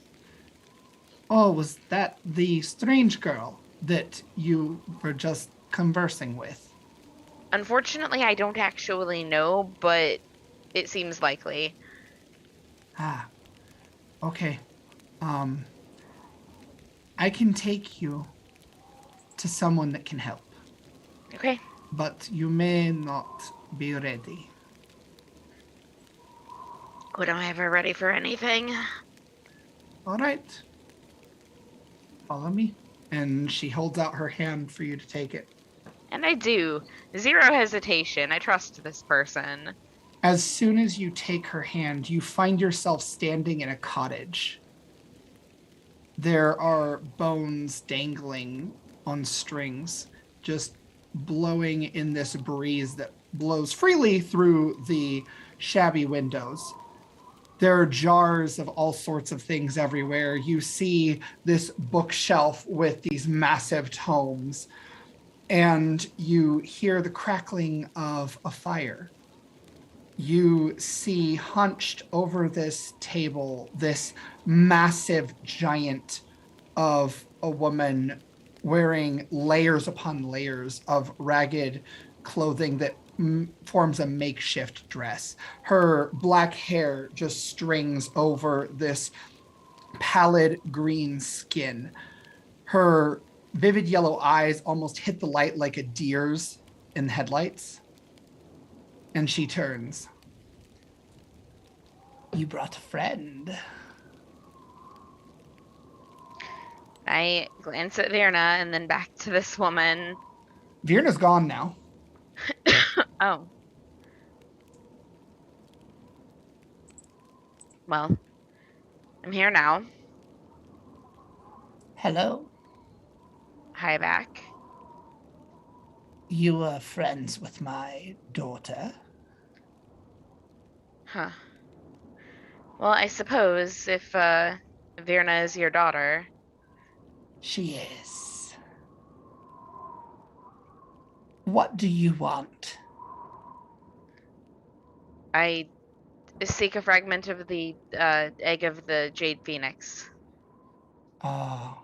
Oh, was that the strange girl that you were just conversing with? Unfortunately, I don't actually know, but it seems likely. Ah, okay. I can take you to someone that can help, Okay. but you may not be ready. When am I ever ready for anything? All right. Follow me. And she holds out her hand for you to take it. And I do. Zero hesitation. I trust this person. As soon as you take her hand, you find yourself standing in a cottage. There are bones dangling on strings, just blowing in this breeze that blows freely through the shabby windows. There are jars of all sorts of things everywhere. You see this bookshelf with these massive tomes, and you hear the crackling of a fire. You see hunched over this table this massive giant of a woman wearing layers upon layers of ragged clothing that forms a makeshift dress. Her black hair just strings over this pallid green skin. Her vivid yellow eyes almost hit the light like a deer's in the headlights. And she turns. You brought a friend. I glance at Virna and then back to this woman. Virna's gone now. Oh. Well, I'm here now. Hello. Hi back. You are friends with my daughter? Huh. Well, I suppose if Virna is your daughter. She is. What do you want? I seek a fragment of the egg of the Jade Phoenix. Oh.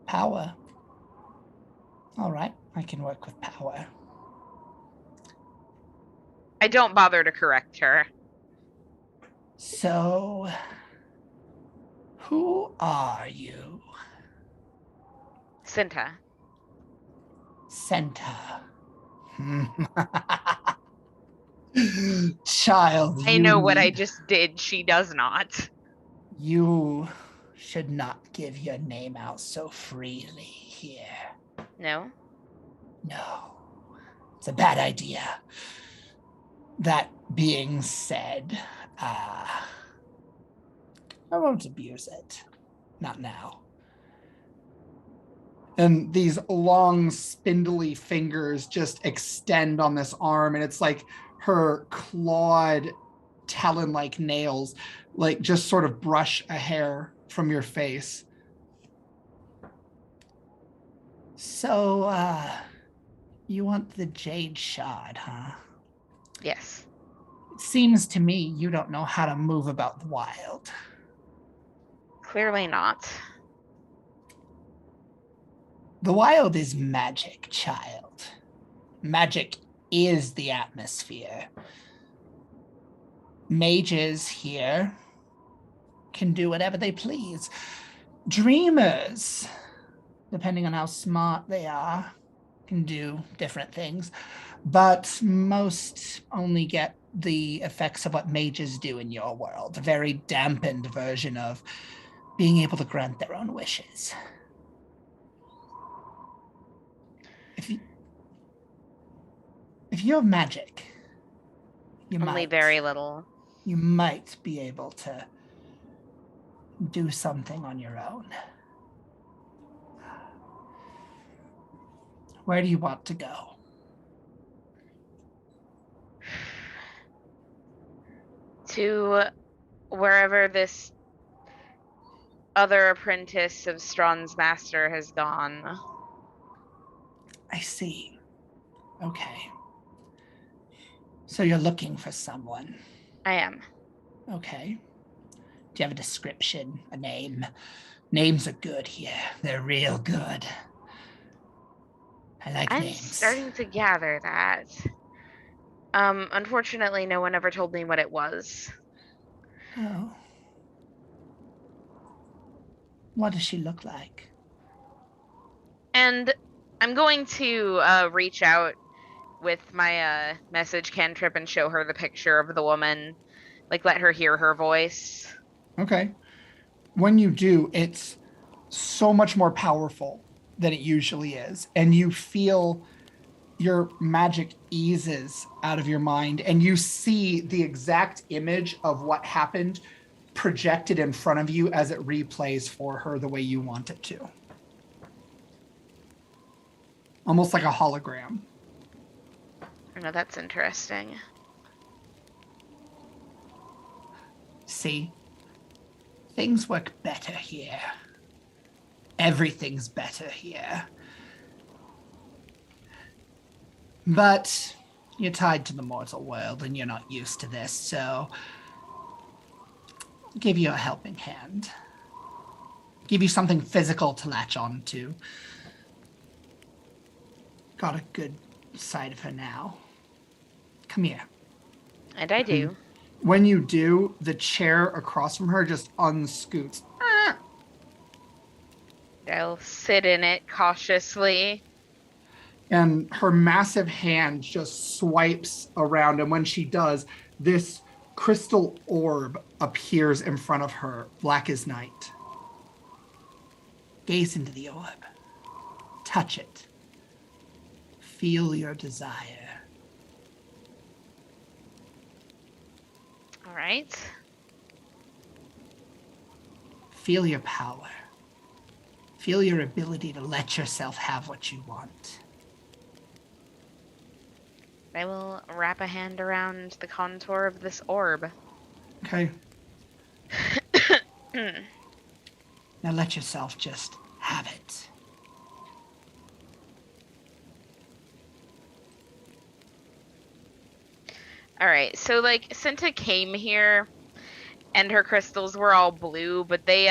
Power. All right, I can work with power. I don't bother to correct her. So, who are you? Cinta. Senta. Child, I know what I just did. She does not. You should not give your name out so freely here. No? No, it's a bad idea. That being said, I won't abuse it. Not now. And these long, spindly fingers just extend on this arm, and it's like her clawed, talon-like nails, like just sort of brush a hair from your face. So, you want the jade shard, huh? Yes. It seems to me you don't know how to move about the wild. Clearly not. The wild is magic, child. Magic is the atmosphere. Mages here can do whatever they please. Dreamers, depending on how smart they are, can do different things. But most only get the effects of what mages do in your world, a very dampened version of being able to grant their own wishes. If you have magic, Only very little. You might be able to do something on your own. Where do you want to go? To wherever this other apprentice of Strawn's master has gone. I see. Okay. So you're looking for someone. I am. Okay. Do you have a description, a name? Names are good here. They're real good. I like I'm names. starting to gather that. Unfortunately, no one ever told me what it was. Oh. What does she look like? And I'm going to reach out with my message cantrip and show her the picture of the woman, like let her hear her voice. Okay. When you do, it's so much more powerful than it usually is. And you feel your magic eases out of your mind and you see the exact image of what happened projected in front of you as it replays for her the way you want it to. Almost like a hologram. I know, that's interesting. See? Things work better here. Everything's better here. But you're tied to the mortal world and you're not used to this, so I'll give you a helping hand. Give you something physical to latch on to. Got a good sight of her now. Come here. And I do. When you do, the chair across from her just unscoots. I'll sit in it cautiously. And her massive hand just swipes around. And when she does, this crystal orb appears in front of her, black as night. Gaze into the orb. Touch it. Feel your desire. All right. Feel your power. Feel your ability to let yourself have what you want. I will wrap a hand around the contour of this orb. Okay. Now let yourself just have it. All right. So like Cinta came here and her crystals were all blue, but they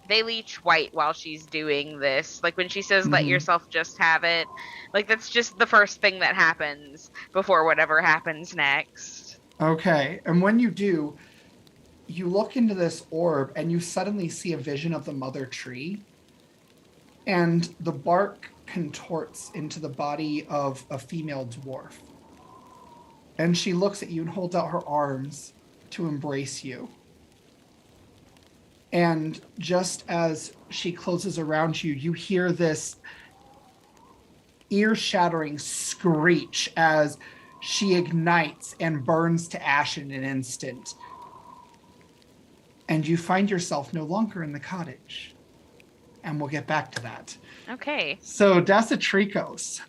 leach white while she's doing this. Like when she says let yourself just have it, like that's just the first thing that happens before whatever happens next. Okay. And when you do, you look into this orb and you suddenly see a vision of the mother tree. And the bark contorts into the body of a female dwarf. And she looks at you and holds out her arms to embrace you. And just as she closes around you, you hear this ear-shattering screech as she ignites and burns to ash in an instant. And you find yourself no longer in the cottage. And we'll get back to that. Okay. So, Dasatrikos,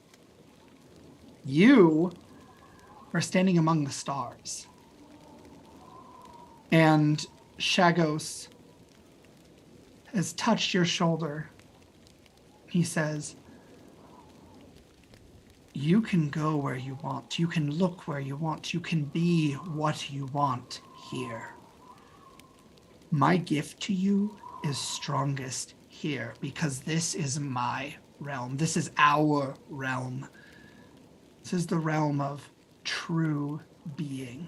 you are standing among the stars. And Shagos has touched your shoulder. He says, you can go where you want. You can look where you want. You can be what you want here. My gift to you is strongest here because this is my realm. This is our realm. This is the realm of true being.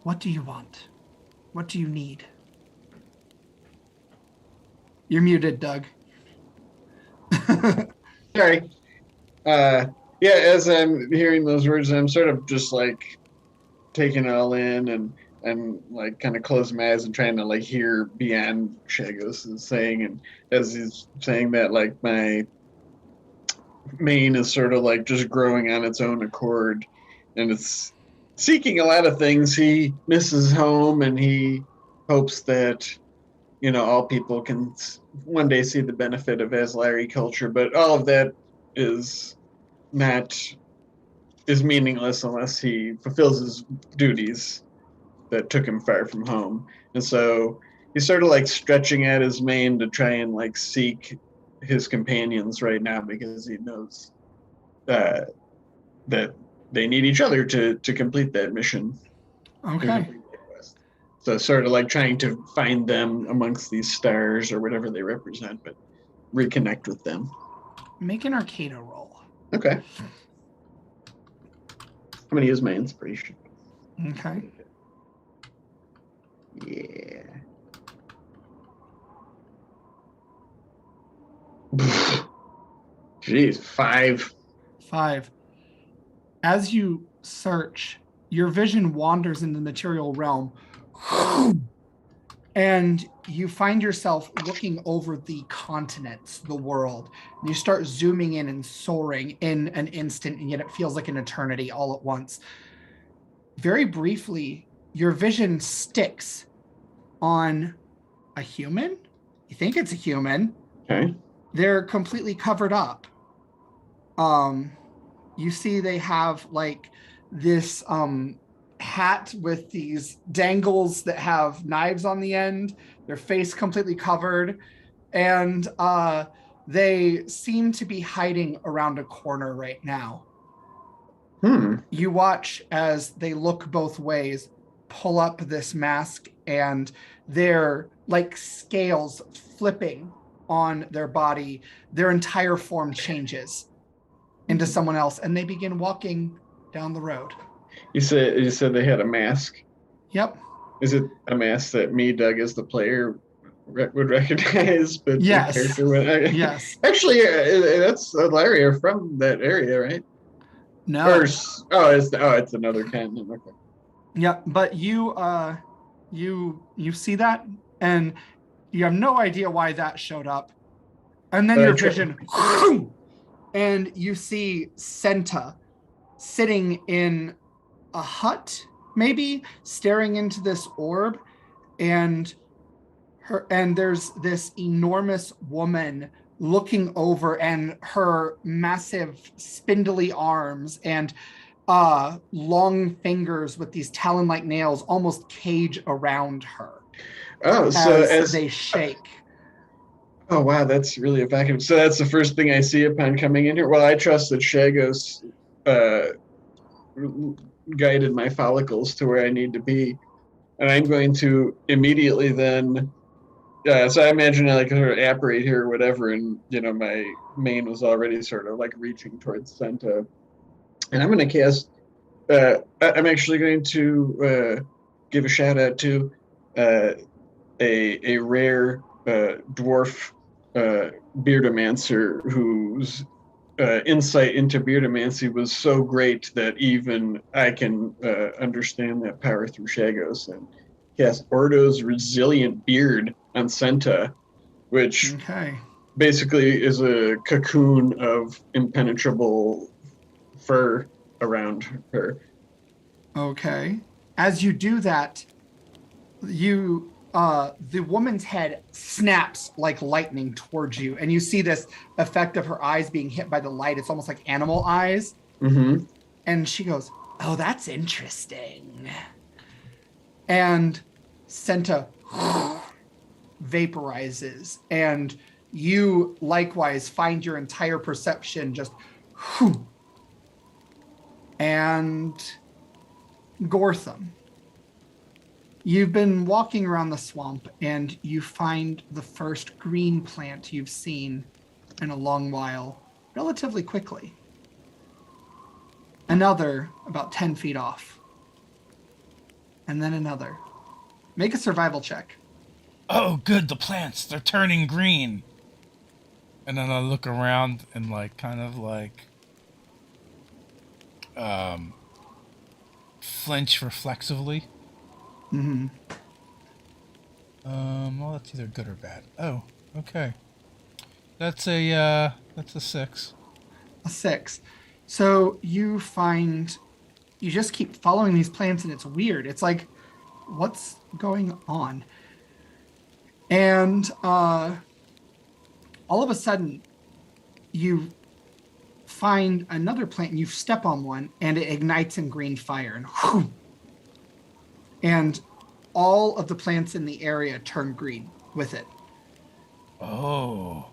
What do you want? What do you need? You're muted, Doug. Sorry. Yeah, as I'm hearing those words, I'm sort of just like taking it all in and like kind of closing my eyes and trying to like hear beyond Shagos is saying. And as he's saying that, like my mane is sort of like just growing on its own accord, and it's seeking a lot of things. He misses home and he hopes that all people can one day see the benefit of Aslari culture, but all of that is meaningless unless he fulfills his duties that took him far from home. And so he's sort of like stretching at his mane to try and like seek his companions right now because he knows that they need each other to complete that mission. Okay. So sort of like trying to find them amongst these stars or whatever they represent, but reconnect with them. Make an Arcana roll. Okay. I'm going to use my inspiration. Okay. Yeah. Jeez, 5. 5. As you search, your vision wanders in the material realm, and you find yourself looking over the continents, the world. And you start zooming in and soaring in an instant, and yet it feels like an eternity all at once. Very briefly, your vision sticks on a human. You think it's a human. Okay. They're completely covered up. You see they have like this hat with these dangles that have knives on the end, their face completely covered, and they seem to be hiding around a corner right now. You watch as they look both ways, pull up this mask, and they're like scales flipping on their body. Their entire form changes into someone else, and they begin walking down the road. You said they had a mask. Yep. Is it a mask that me, Doug, as the player, would recognize? But Yes. The character would. Yes. Actually, that's Laria from that area, right? No. It's another canon. Okay. Yep. But you see that, and you have no idea why that showed up, and then your vision, and you see Senta sitting in a hut, maybe staring into this orb, and there's this enormous woman looking over, and her massive spindly arms and long fingers with these talon-like nails almost cage around her. As they shake. Oh wow, that's really evocative. So that's the first thing I see upon coming in here. Well, I trust that Shagos guided my follicles to where I need to be, and I'm going to immediately then. So I imagine I like sort of apparate here or whatever, and my mane was already sort of like reaching towards Senta, and I'm going to cast. I'm actually going to give a shout out to a rare dwarf beardomancer whose insight into beardomancy was so great that even I can understand that power through Shagos, and cast Ordo's Resilient Beard on Senta, which basically is a cocoon of impenetrable fur around her. Okay. As you do that, the woman's head snaps like lightning towards you, and you see this effect of her eyes being hit by the light. It's almost like animal eyes. Mm-hmm. And she goes, "Oh, that's interesting." And Senta vaporizes, and you likewise find your entire perception just and Gortham. You've been walking around the swamp, and you find the first green plant you've seen in a long while, relatively quickly. Another about 10 feet off. And then another. Make a survival check. Oh, good, the plants, they're turning green. And then I look around and flinch reflexively. Mm-hmm. Well, that's either good or bad. Oh, okay. That's a 6. A 6. So you just keep following these plants, and it's weird. It's like, what's going on? And all of a sudden, you find another plant and you step on one and it ignites in green fire and whew, and all of the plants in the area turn green with it. Oh.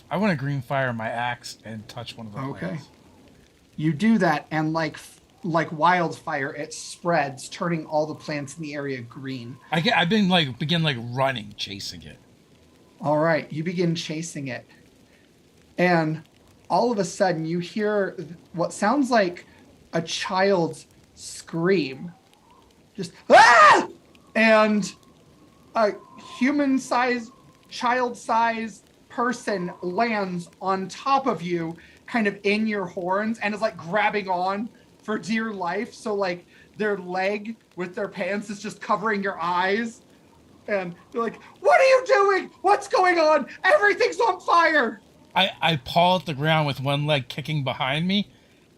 I want to green fire my axe and touch one of the Okay. plants. You do that, and like wildfire, it spreads, turning all the plants in the area green. I've been begin running, chasing it. All right, you begin chasing it. And all of a sudden you hear what sounds like a child's scream. Just, ah! And a human-sized, child-sized person lands on top of you, kind of in your horns, and is like grabbing on for dear life. So like their leg with their pants is just covering your eyes. And they're like, what are you doing? What's going on? Everything's on fire. I paw at the ground with one leg kicking behind me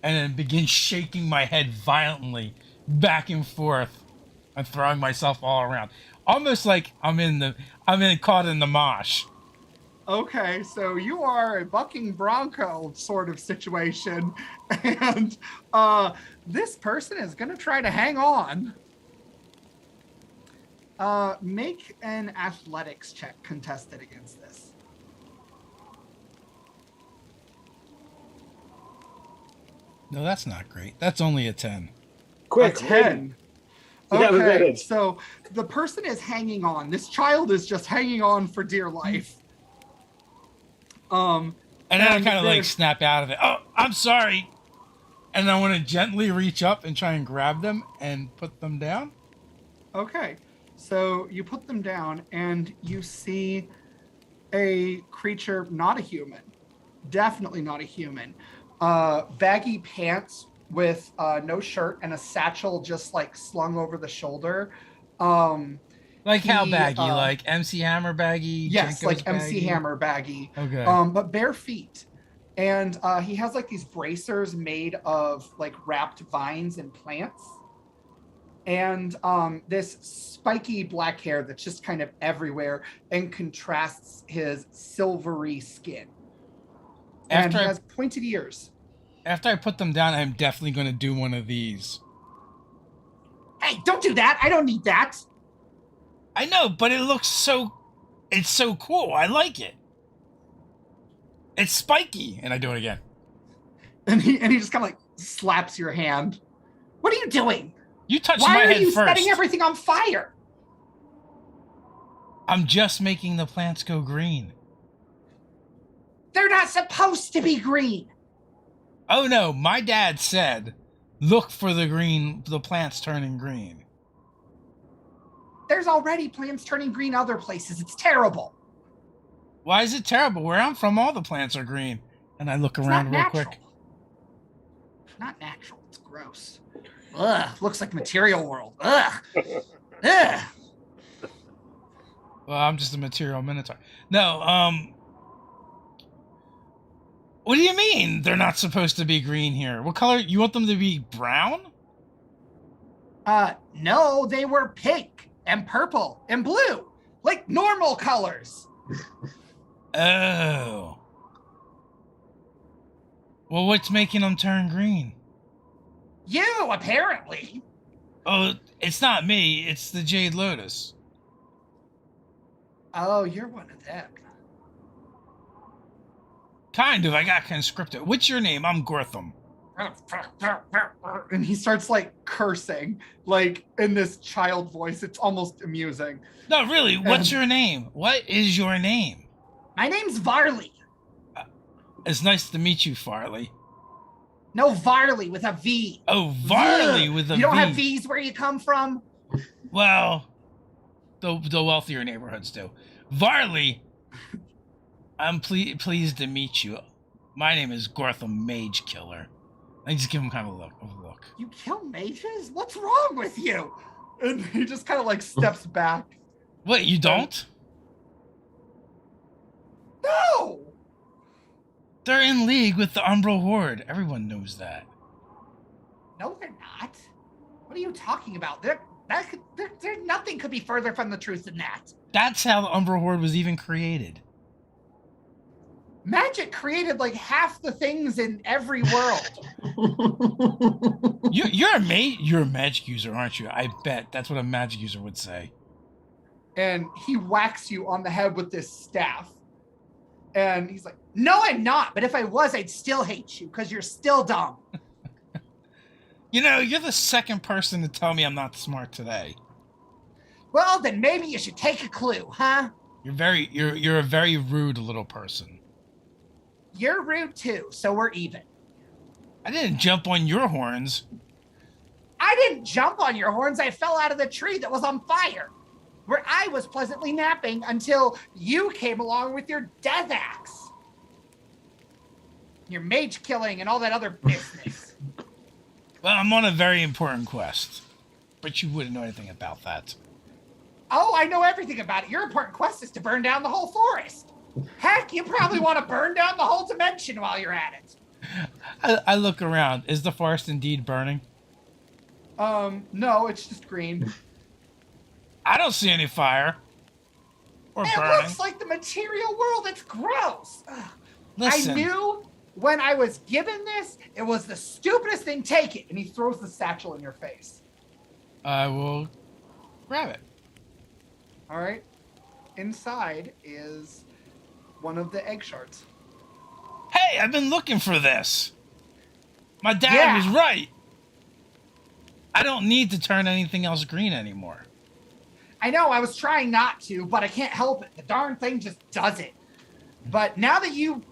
and then begin shaking my head violently back and forth and throwing myself all around. Almost like I'm caught in the mosh. Okay, so you are a bucking bronco sort of situation, and this person is going to try to hang on. Make an athletics check contested against this. No, that's not great. That's only a 10. Quick, A 10. 10. Yeah, we Okay, did. so the person is hanging on. This child is just hanging on for dear life. And then I And kind of they're- snap out of it. Oh, I'm sorry. And I want to gently reach up and try and grab them and put them down. Okay, so you put them down and you see a creature, not a human, definitely not a human. Baggy pants with no shirt and a satchel just like slung over the shoulder. Like how He, baggy? Like MC Hammer baggy? Yes, Jenko's like MC baggy? Hammer baggy. Okay. But bare feet. And he has like these bracers made of like wrapped vines and plants. And this spiky black hair that's just kind of everywhere and contrasts his silvery skin. And After he I- has pointed ears. After I put them down, I'm definitely going to do one of these. Hey, don't do that. I don't need that. I know, but it's so cool. I like it. It's spiky. And I do it again. And he just kind of like slaps your hand. What are you doing? You touched Why my are head you first. setting everything on fire? I'm just making the plants go green. They're not supposed to be green. Oh no, my dad said, look for the plants turning green. There's already plants turning green other places. It's terrible. Why is it terrible? Where I'm from, all the plants are green. And I look It's around not real natural. quick. It's not natural. It's gross. Ugh, looks like material world. Ugh. Ugh. Well, I'm just a material minotaur. No, what do you mean they're not supposed to be green here? What color? You want them to be brown? No, they were pink and purple and blue, like normal colors. Oh. Well, what's making them turn green? You, apparently. Oh, it's not me. It's the Jade Lotus. Oh, you're one of them. Kind of. I got conscripted. What's your name? I'm Gortham. And he starts like cursing, like in this child voice. It's almost amusing. No, really. What's your name? What is your name? My name's Varley. It's nice to meet you, Farley. No, Varley with a V. Oh, Varley with a V. You don't have V's where you come from? Well, the wealthier neighborhoods do. Varley, I'm pleased to meet you. My name is Gortham Mage Killer. I just give him kind of a look. You kill mages? What's wrong with you? And he just kind of like steps back. What, you don't? No! They're in league with the Umbral Horde. Everyone knows that. No, they're not. What are you talking about? They're Nothing could be further from the truth than that. That's how the Umbra Horde was even created. Magic created like half the things in every world. You're a magic user, aren't you? I bet that's what a magic user would say. And he whacks you on the head with this staff. And he's like, no, I'm not. But if I was, I'd still hate you because you're still dumb. You know, you're the second person to tell me I'm not smart today. Well, then maybe you should take a clue, huh? You're a very rude little person. You're rude too, so we're even. I didn't jump on your horns. I didn't jump on your horns. I fell out of the tree that was on fire, where I was pleasantly napping until you came along with your death axe. Your mage killing and all that other business. Well, I'm on a very important quest, but you wouldn't know anything about that. Oh, I know everything about it. Your important quest is to burn down the whole forest. Heck, you probably want to burn down the whole dimension while you're at it. I look around. Is the forest indeed burning? No, it's just green. I don't see any fire. Or It burning. looks like the material world. It's gross. Ugh. Listen, I knew when I was given this, it was the stupidest thing. Take it. And he throws the satchel in your face. I will grab it. All right. Inside is one of the egg shards. Hey, I've been looking for this. My dad Yeah. was right. I don't need to turn anything else green anymore. I know I was trying not to, but I can't help it. The darn thing just does it. But now that you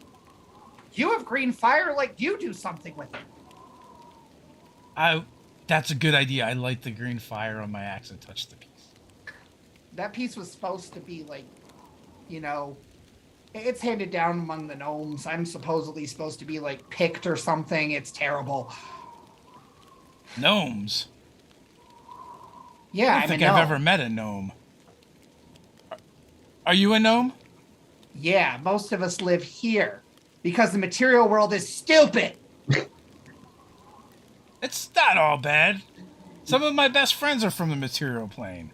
have green fire, like you do something with it. That's a good idea. I light the green fire on my axe and touch the piece. That piece was supposed to be like, you know, it's handed down among the gnomes. I'm supposedly supposed to be like picked or something. It's terrible. Gnomes? Yeah, I don't think I've ever met a gnome. Are you a gnome? Yeah, most of us live here because the material world is stupid. It's not all bad. Some of my best friends are from the material plane.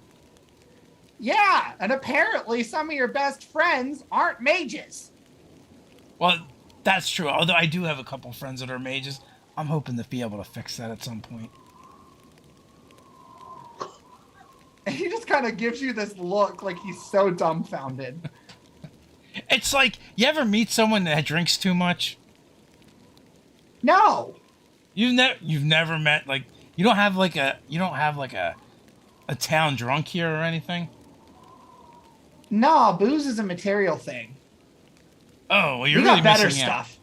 Yeah, and apparently some of your best friends aren't mages. Well, that's true. Although I do have a couple friends that are mages. I'm hoping to be able to fix that at some point. And he just kind of gives you this look like he's so dumbfounded. It's like, you ever meet someone that drinks too much? No. You've never met, like, you don't have a town drunk here or anything? No, booze is a material thing. Oh, well, you're We really got better missing out. stuff.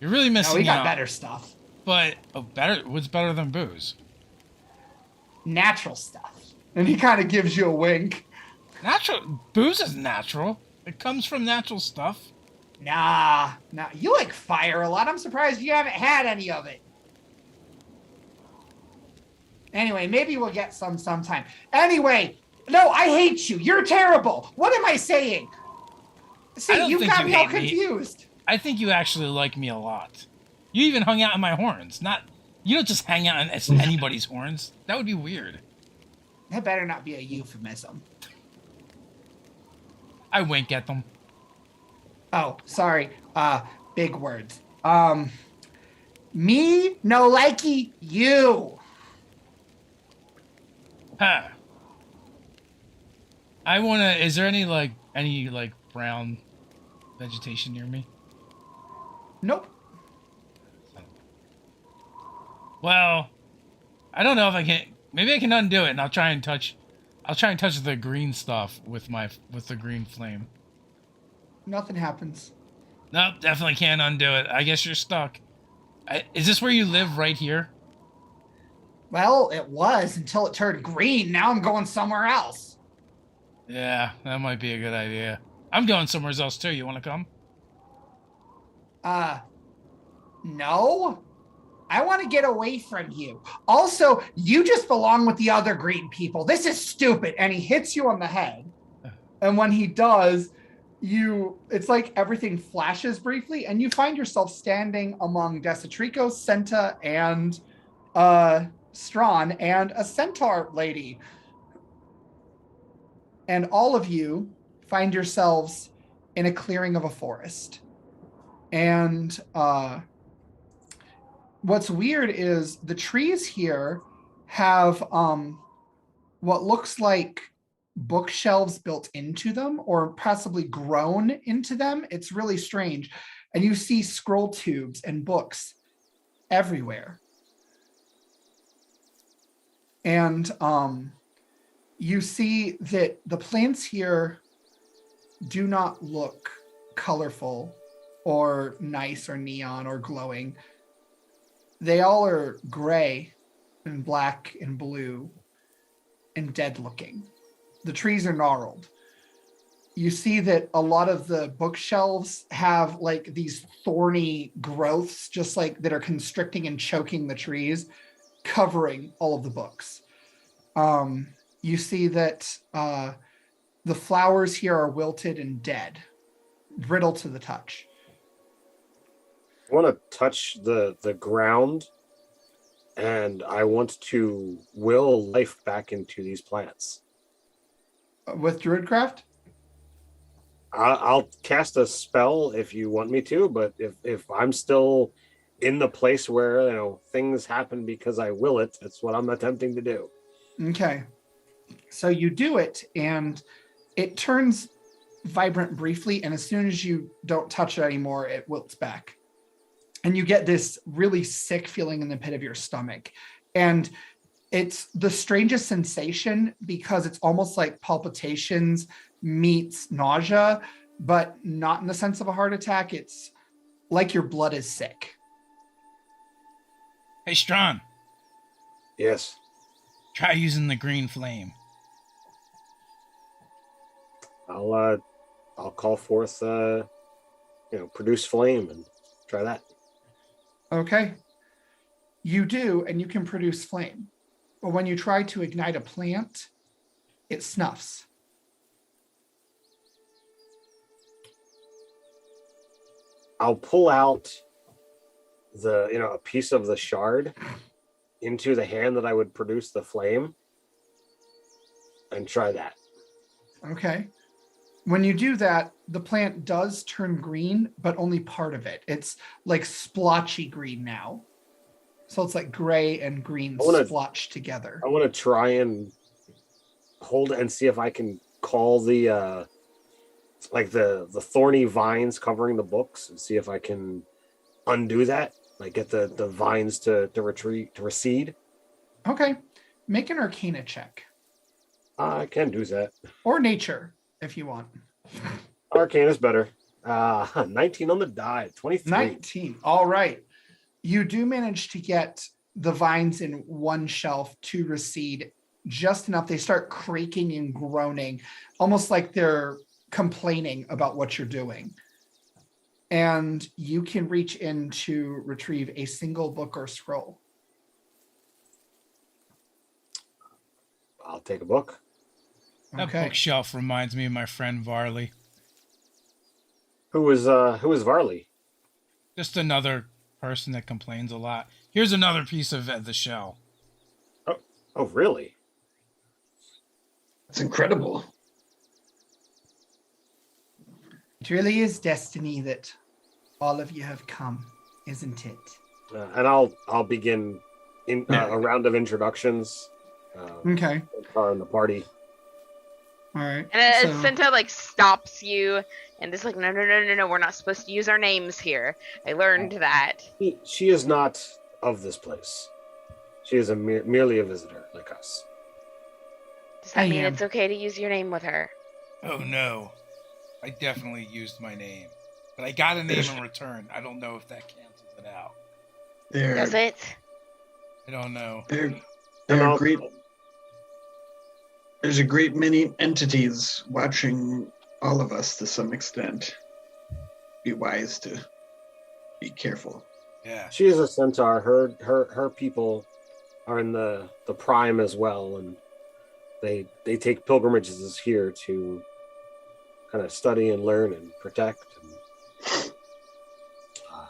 You're really missing No, we got out. better stuff. But better. What's better than booze? Natural stuff. And he kind of gives you a wink. Natural booze is natural. It comes from natural stuff. Nah. You like fire a lot. I'm surprised you haven't had any of it. Anyway, maybe we'll get some sometime. Anyway, no, I hate you. You're terrible. What am I saying? I See, don't you think got you me all hate me. confused. I think you actually like me a lot. You even hung out on my horns. You don't just hang out on anybody's horns. That would be weird. That better not be a euphemism. I wink at them. Oh, sorry. Big words. Me no likey you. Huh. Is there any brown vegetation near me? Nope. Well, I don't know if I can. Maybe I can undo it, and I'll try and touch the green stuff with the green flame. Nothing happens. Nope, definitely can't undo it. I guess you're stuck. Is this where you live, right here? Well, it was until it turned green. Now I'm going somewhere else. Yeah, that might be a good idea. I'm going somewhere else too. You want to come? No. I want to get away from you. Also, you just belong with the other green people. This is stupid. And he hits you on the head. And when he does, it's like everything flashes briefly, and you find yourself standing among Desatrico, Senta, and Strawn, and a centaur lady and all of you find yourselves in a clearing of a forest. And what's weird is the trees here have what looks like bookshelves built into them, or possibly grown into them. It's really strange. And you see scroll tubes and books everywhere. And you see that the plants here do not look colorful or nice or neon or glowing. They all are gray and black and blue and dead looking. The trees are gnarled. You see that a lot of the bookshelves have like these thorny growths, just like that are constricting and choking the trees, covering all of the books. You see that the flowers here are wilted and dead, brittle to the touch. I want to touch the ground, and I want to will life back into these plants. With Druidcraft? I'll cast a spell if you want me to, but if I'm still in the place where things happen because I will it, that's what I'm attempting to do. Okay. So you do it, and it turns vibrant briefly, and as soon as you don't touch it anymore, it wilts back. And you get this really sick feeling in the pit of your stomach. And it's the strangest sensation because it's almost like palpitations meets nausea, but not in the sense of a heart attack. It's like your blood is sick. Hey, Strawn, Yes. try using the green flame. I'll call forth produce flame and try that. Okay. You do, and you can produce flame. But when you try to ignite a plant, it snuffs. I'll pull out a piece of the shard into the hand that I would produce the flame and try that. Okay. When you do that, the plant does turn green, but only part of it. It's like splotchy green now. So it's like gray and green splotched together. I want to try and hold it and see if I can call the thorny vines covering the books and see if I can undo that. Like get the vines to recede. Okay. Make an Arcana check. I can do that. Or nature, if you want. Arcane is better. 19 on the die. 23. 19. All right. You do manage to get the vines in one shelf to recede just enough. They start creaking and groaning, almost like they're complaining about what you're doing. And you can reach in to retrieve a single book or scroll. I'll take a book. That Okay. bookshelf reminds me of my friend Varley. Who is Varley? Just another person that complains a lot. Here's another piece of the shell. Oh, really? That's incredible. It really is destiny that all of you have come, isn't it? And I'll begin a round of introductions. Okay. In the party. All right. And So- Senta stops you and is like, no, we're not supposed to use our names here. I learned that. She is not of this place. She is merely a visitor like us. Does that I mean am. it's okay to use your name with her? Oh no, I definitely used my name, but I got a name in return. I don't know if that cancels it out. Does it? I don't know. There are great. There's a great many entities watching all of us to some extent. Be wise to be careful. Yeah. She is a centaur. Her people are in the prime as well, and they take pilgrimages here to kind of study and learn and protect.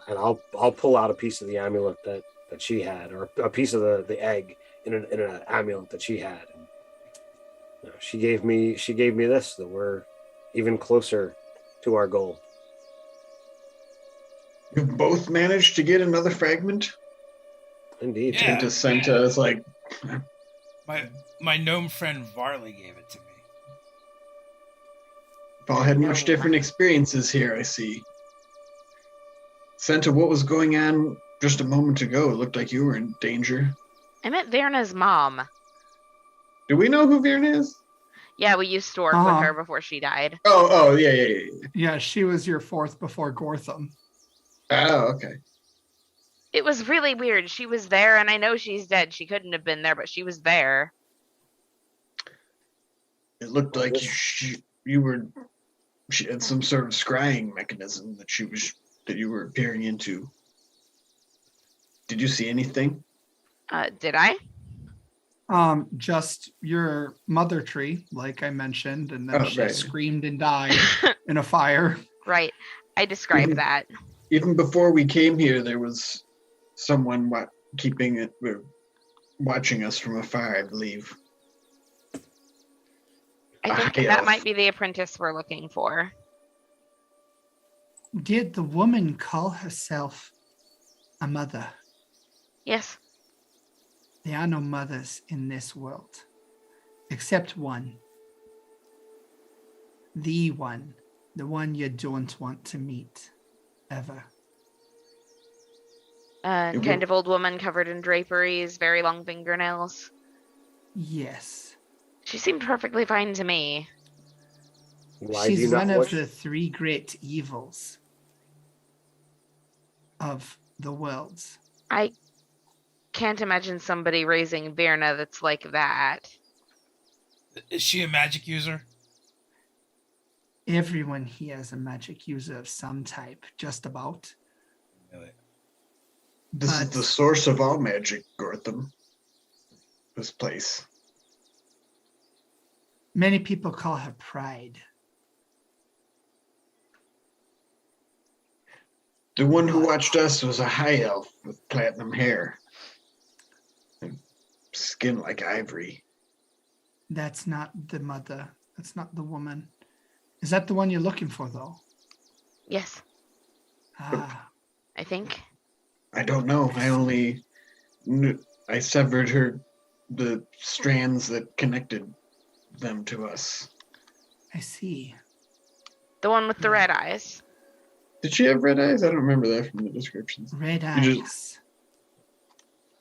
And I'll pull out a piece of the amulet that she had, or a piece of the egg in an amulet that she had. She gave me this, that we're even closer to our goal. You both managed to get another fragment? Indeed. Yeah. And Senta is like, My gnome friend Varley gave it to me. we've all had much different experiences here, I see. Senta, what was going on just a moment ago? It looked like you were in danger. I met Verna's mom. Do we know who Virna is? Yeah, we used to work with her before she died. Oh, yeah. Yeah, she was your fourth before Gortham. Oh, okay. It was really weird. She was there, and I know she's dead. She couldn't have been there, but she was there. It looked like she had some sort of scrying mechanism that you were peering into. Did you see anything? Did I? Just your mother tree, like I mentioned, and then she screamed and died in a fire. Right. I described that. Even before we came here, there was someone watching us from afar, I believe. I think that might be the apprentice we're looking for. Did the woman call herself a mother? Yes. There are no mothers in this world, except one. The one you don't want to meet, ever. Kind of old woman covered in draperies, very long fingernails. Yes. She seemed perfectly fine to me. She's one of the three great evils of the worlds. I can't imagine somebody raising Virna that's like that. Is she a magic user? Everyone here is a magic user of some type, just about. Really? This is the source of all magic, Gortham. This place. Many people call her Pride. The one who watched us was a high elf with platinum hair. And skin like ivory. That's not the mother. That's not the woman. Is that the one you're looking for, though? Yes. Ah. I think. I don't know. I severed the strands that connected them to us. I see. The one with the red eyes. Did she have red eyes? I don't remember that from the descriptions. Red eyes.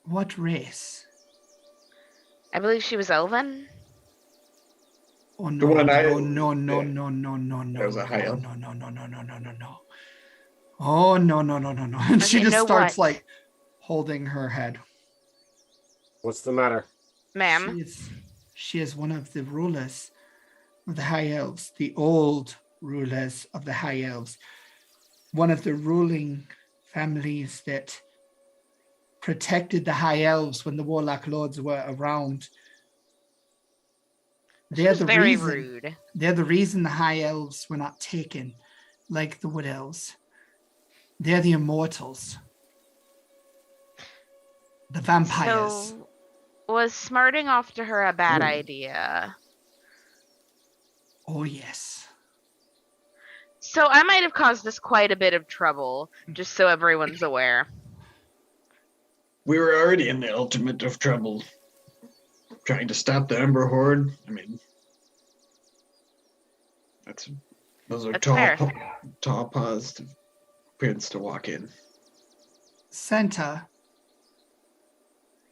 What race? I believe she was Elven. Oh no! The one No! That was a high elf. No! Oh no! And she just starts like holding her head. What's the matter? Ma'am. She is one of the rulers of the High Elves, the old rulers of the High Elves. One of the ruling families that protected the High Elves when the Warlock Lords were around. They're very rude. They're the reason the High Elves were not taken, like the Wood Elves. They're the immortals. The vampires. So, was smarting off to her a bad idea? Oh, yes. So I might have caused us quite a bit of trouble, just so everyone's aware. We were already in the ultimate of trouble. Trying to stop the Ember Horde. I mean, those are tall positive prints to walk in. Senta,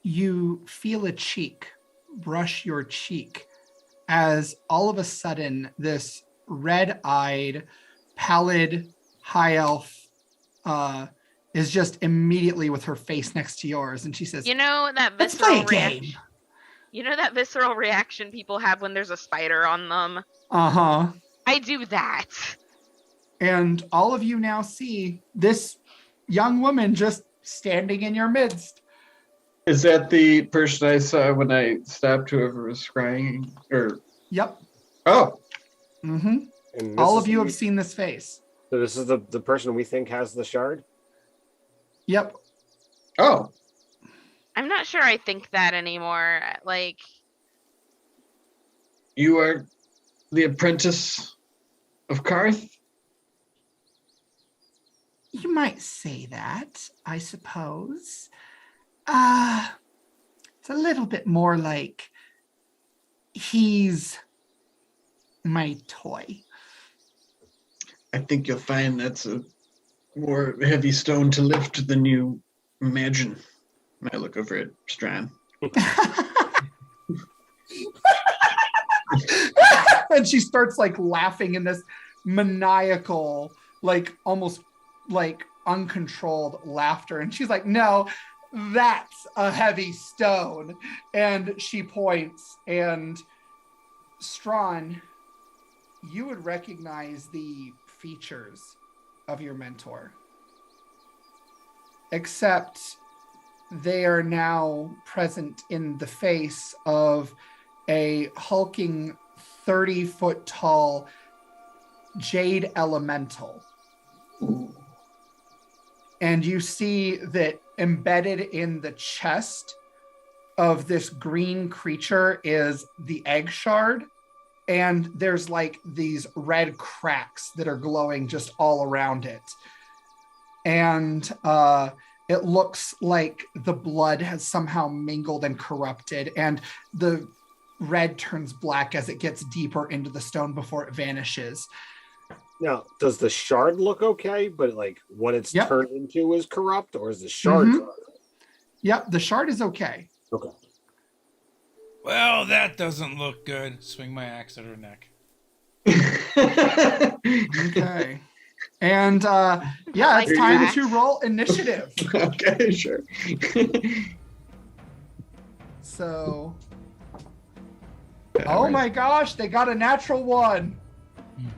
you feel a cheek brush your cheek as all of a sudden this red-eyed, pallid high elf is just immediately with her face next to yours, and she says, "You know that let's play a reaction. game." You know that visceral reaction people have when there's a spider on them? Uh-huh. I do that. And all of you now see this young woman just standing in your midst. Is that the person I saw when I stopped whoever was crying? Or Yep. Oh. Mm-hmm. All of you have seen this face. So this is the person we think has the shard? Yep. Oh. I'm not sure I think that anymore. Like, You are the apprentice of Karth? You might say that, I suppose. It's a little bit more like he's my toy. I think you'll find that's a more heavy stone to lift than you imagine. I look over at Strand. And she starts like laughing in this maniacal, like almost like uncontrolled laughter. And she's like, no, that's a heavy stone. And she points, and Strawn, you would recognize the features of your mentor, except they are now present in the face of a hulking 30-foot tall jade elemental. And you see that embedded in the chest of this green creature is the egg shard. And there's like these red cracks that are glowing just all around it. And it looks like the blood has somehow mingled and corrupted. And the red turns black as it gets deeper into the stone before it vanishes. Now, does the shard look okay, but like what it's Yep. turned into is corrupt, or is the shard Mhm. corrupt? Yep, the shard is okay. Okay. Well, that doesn't look good. Swing my axe at her neck. Okay. And yeah, like it's time that. to roll initiative. Okay, sure. So, oh my gosh, they got a natural one.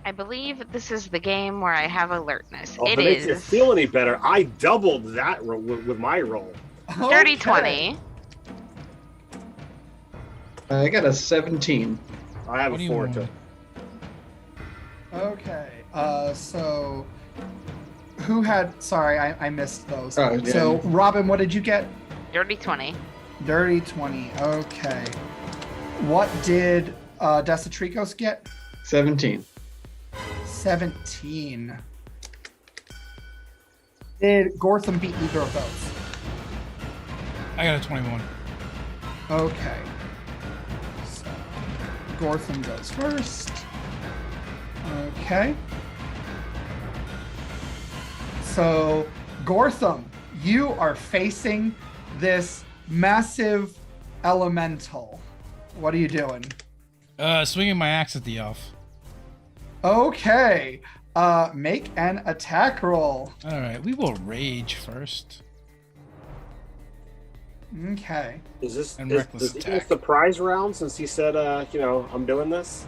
I believe this is the game where I have alertness. Well, if It it makes you is feel any better, I doubled that with my roll. dirty Okay. 20. I got a 17. I have What do a you 4 want? to. Okay. So who had, sorry, I missed those. Oh, yeah. So Robin, what did you get? Dirty 20. Dirty 20. Okay. What did Desatricos get? 17. 17. Did Gortham beat either of those? I got a 21. Okay. So Gortham goes first. Okay. So Gortham, you are facing this massive elemental. What are you doing? Swinging my axe at the elf. Okay. Make an attack roll. All right, we will rage first. Okay. Is this And is reckless this a attack. surprise round since he said, I'm doing this?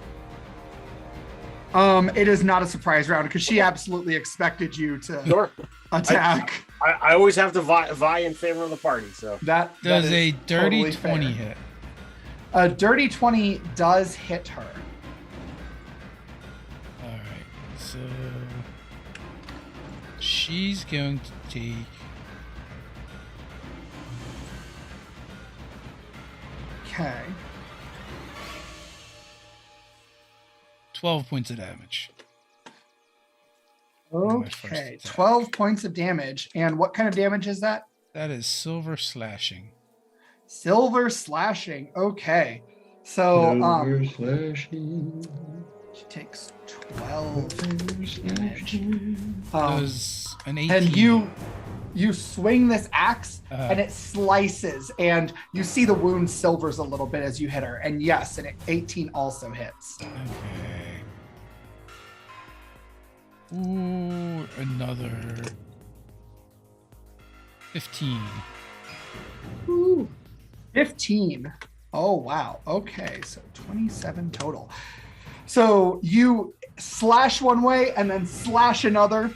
It is not a surprise round because she absolutely expected you to Sure. attack. I always have to vie in favor of the party, so. That Does is a dirty totally 20 fair. hit? A dirty 20 does hit her. All right, so she's going to take Okay. 12 points of damage. my first Okay. attack. 12 points of damage. And what kind of damage is that? That is silver slashing. Silver slashing. Okay. So Silver slashing. she takes 12 damage. Does an 18. And you swing this axe Uh-huh. and it slices, and you see the wound silvers a little bit as you hit her. And yes, an 18 also hits. Okay. Ooh, another 15. Ooh, 15. Oh, wow. Okay, so 27 total. So you slash one way and then slash another,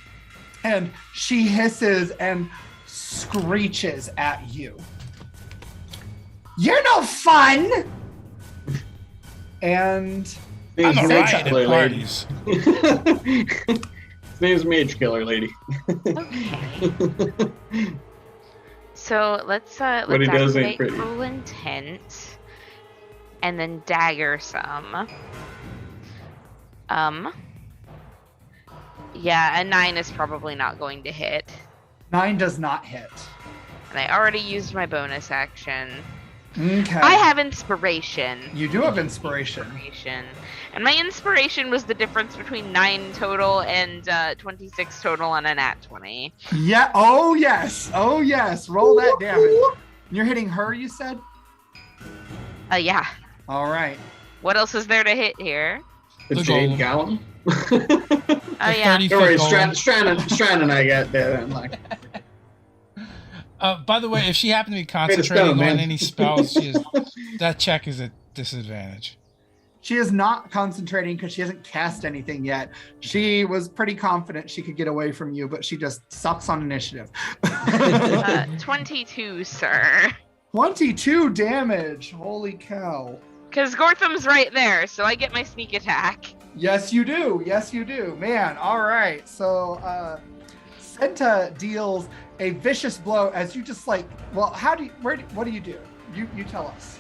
and she hisses and screeches at you. You're no fun! And I'm a Say riot something. at Lady. parties. His name's Mage Killer Lady. Okay. So let's What he does ain't activate pretty. Cruel Intent. and then dagger some. Yeah, a 9 is probably not going to hit. 9 does not hit. And I already used my bonus action. Okay. I have inspiration. You do have inspiration. And my inspiration was the difference between 9 total and 26 total on a nat 20. Yeah. Oh, yes. Oh, yes. Roll that damage. You're hitting her, you said? Yeah. All right. What else is there to hit here? The The Jade golem. Golem. Oh, yeah. 30 Don't worry, foot golem. Strand and I got that. I'm like, By the way, if she happened to be of concentrating stone, on man. any spells, that check is a disadvantage. She is not concentrating because she hasn't cast anything yet. She was pretty confident she could get away from you, but she just sucks on initiative. 22, sir. 22 damage. Holy cow. Because Gortham's right there, so I get my sneak attack. Yes, you do. Yes, you do. Man, all right. So Senta deals a vicious blow as you just like, well, what do you do? You tell us.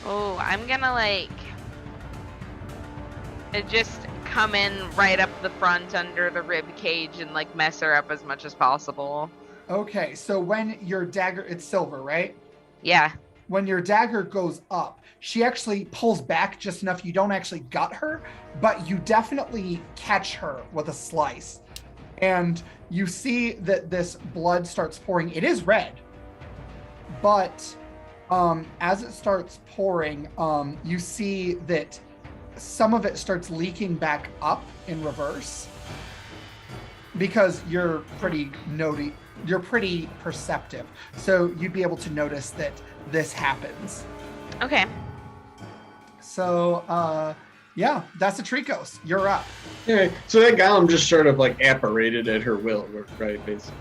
Oh, I'm gonna like just come in right up the front under the rib cage and like mess her up as much as possible. Okay, so when your dagger, it's silver, right? Yeah. When your dagger goes up, she actually pulls back just enough. You don't actually gut her, but you definitely catch her with a slice. And you see that this blood starts pouring. It is red, but as it starts pouring, you see that some of it starts leaking back up in reverse because you're pretty perceptive. So you'd be able to notice that this happens. Okay. So, yeah, that's a Tricos. You're up. yeah. So that golem just sort of like apparated at her will, right? Basically.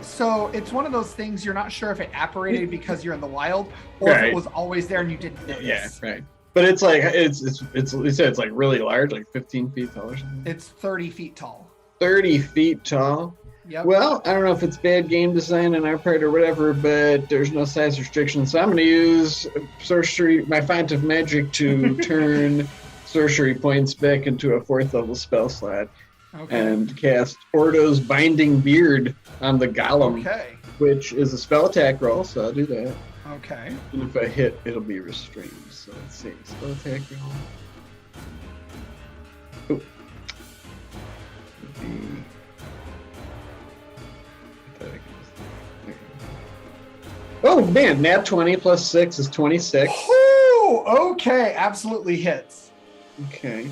So it's one of those things you're not sure if it apparated because you're in the wild or if Right. it was always there and you didn't notice. Yeah, right. But it's like it's you said it's like really large, like 15 feet tall or something. It's 30 feet tall. 30 feet tall. Yep. Well, I don't know if it's bad game design on our part or whatever, but there's no size restriction, so I'm going to use sorcery, my font of magic, to turn sorcery points back into a 4th level spell slot Okay. and cast Ordo's Binding Beard on the golem, Okay. which is a spell attack roll, so I'll do that. Okay. And if I hit, it'll be restrained. So let's see, spell attack roll. Oh. Would be... Oh man, nat 20 plus 6 is 26. Oh, okay. Absolutely hits. Okay.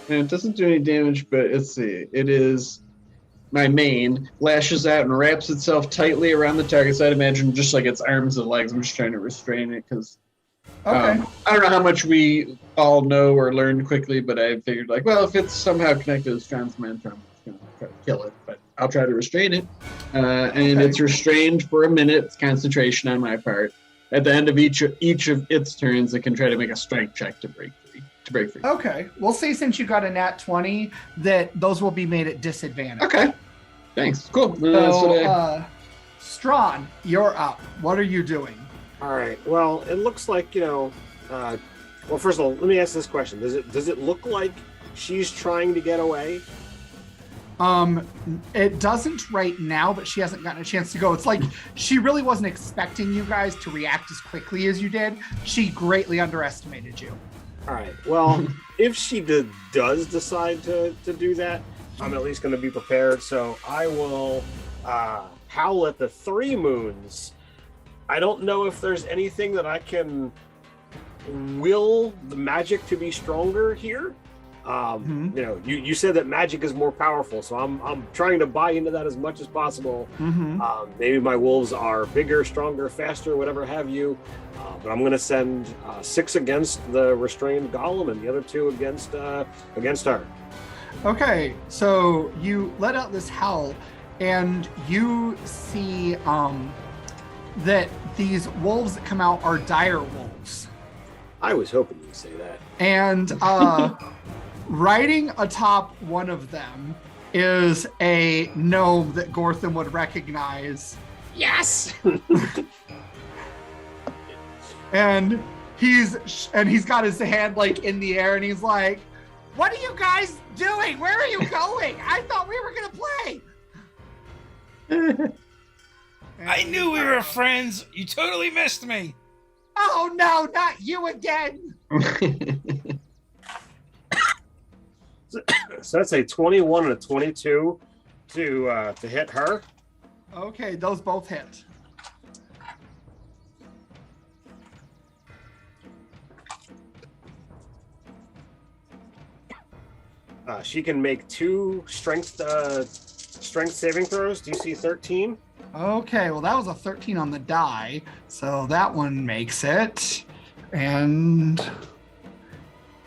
And it doesn't do any damage, but let's see. It is my main, lashes out and wraps itself tightly around the target. So I'd imagine just like its arms and legs. I'm just trying to restrain it because Okay. I don't know how much we all know or learned quickly, but I figured like, well, if it's somehow connected to Strong's man, I'm going to try to kill it. But I'll try to restrain it. And Okay. it's restrained for a minute. It's concentration on my part. At the end of each of its turns, it can try to make a strength check to break free. Okay. We'll see since you got a nat 20 that those will be made at disadvantage. Okay. Thanks. Cool. That's what So, Strawn, you're up. What are you doing? All right. Well, it looks like well, first of all, let me ask this question: Does it look like she's trying to get away? It doesn't right now, but she hasn't gotten a chance to go. It's like she really wasn't expecting you guys to react as quickly as you did. She greatly underestimated you. All right. Well, if she does decide to do that, I'm at least going to be prepared. So I will howl at the 3 moons. I don't know if there's anything that I can will the magic to be stronger here. You said that magic is more powerful, so I'm trying to buy into that as much as possible. Maybe my wolves are bigger, stronger, faster, whatever have you. But I'm going to send 6 against the restrained golem and the other 2 against her. Okay, so you let out this howl, and you see that these wolves that come out are dire wolves. I was hoping you'd say that. And riding atop one of them is a gnome that Gortham would recognize. Yes. And he's got his hand like in the air and he's like, "What are you guys doing? Where are you going? I thought we were gonna play." I knew we were friends. You totally missed me. Oh no, not you again. So that's a 21 and a 22 to hit her. Okay, those both hit. She can make 2 strength saving throws. DC 13. Okay, well that was a 13 on the die, so that one makes it. And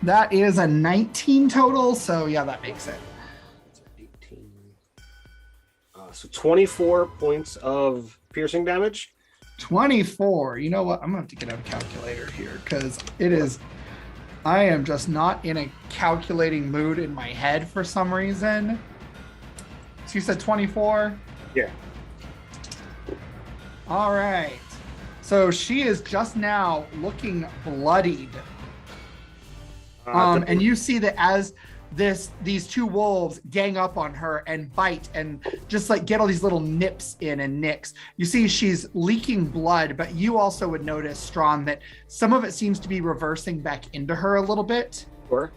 that is a 19 total, so yeah, that makes it. 18. So 24 points of piercing damage. 24. You know what? I'm gonna have to get out a calculator here because I am just not in a calculating mood in my head for some reason. So you said 24? Yeah. All right. So she is just now looking bloodied. And you see that as these 2 wolves gang up on her and bite and just like get all these little nips in and nicks. You see she's leaking blood, but you also would notice, Strawn, that some of it seems to be reversing back into her a little bit. Sure.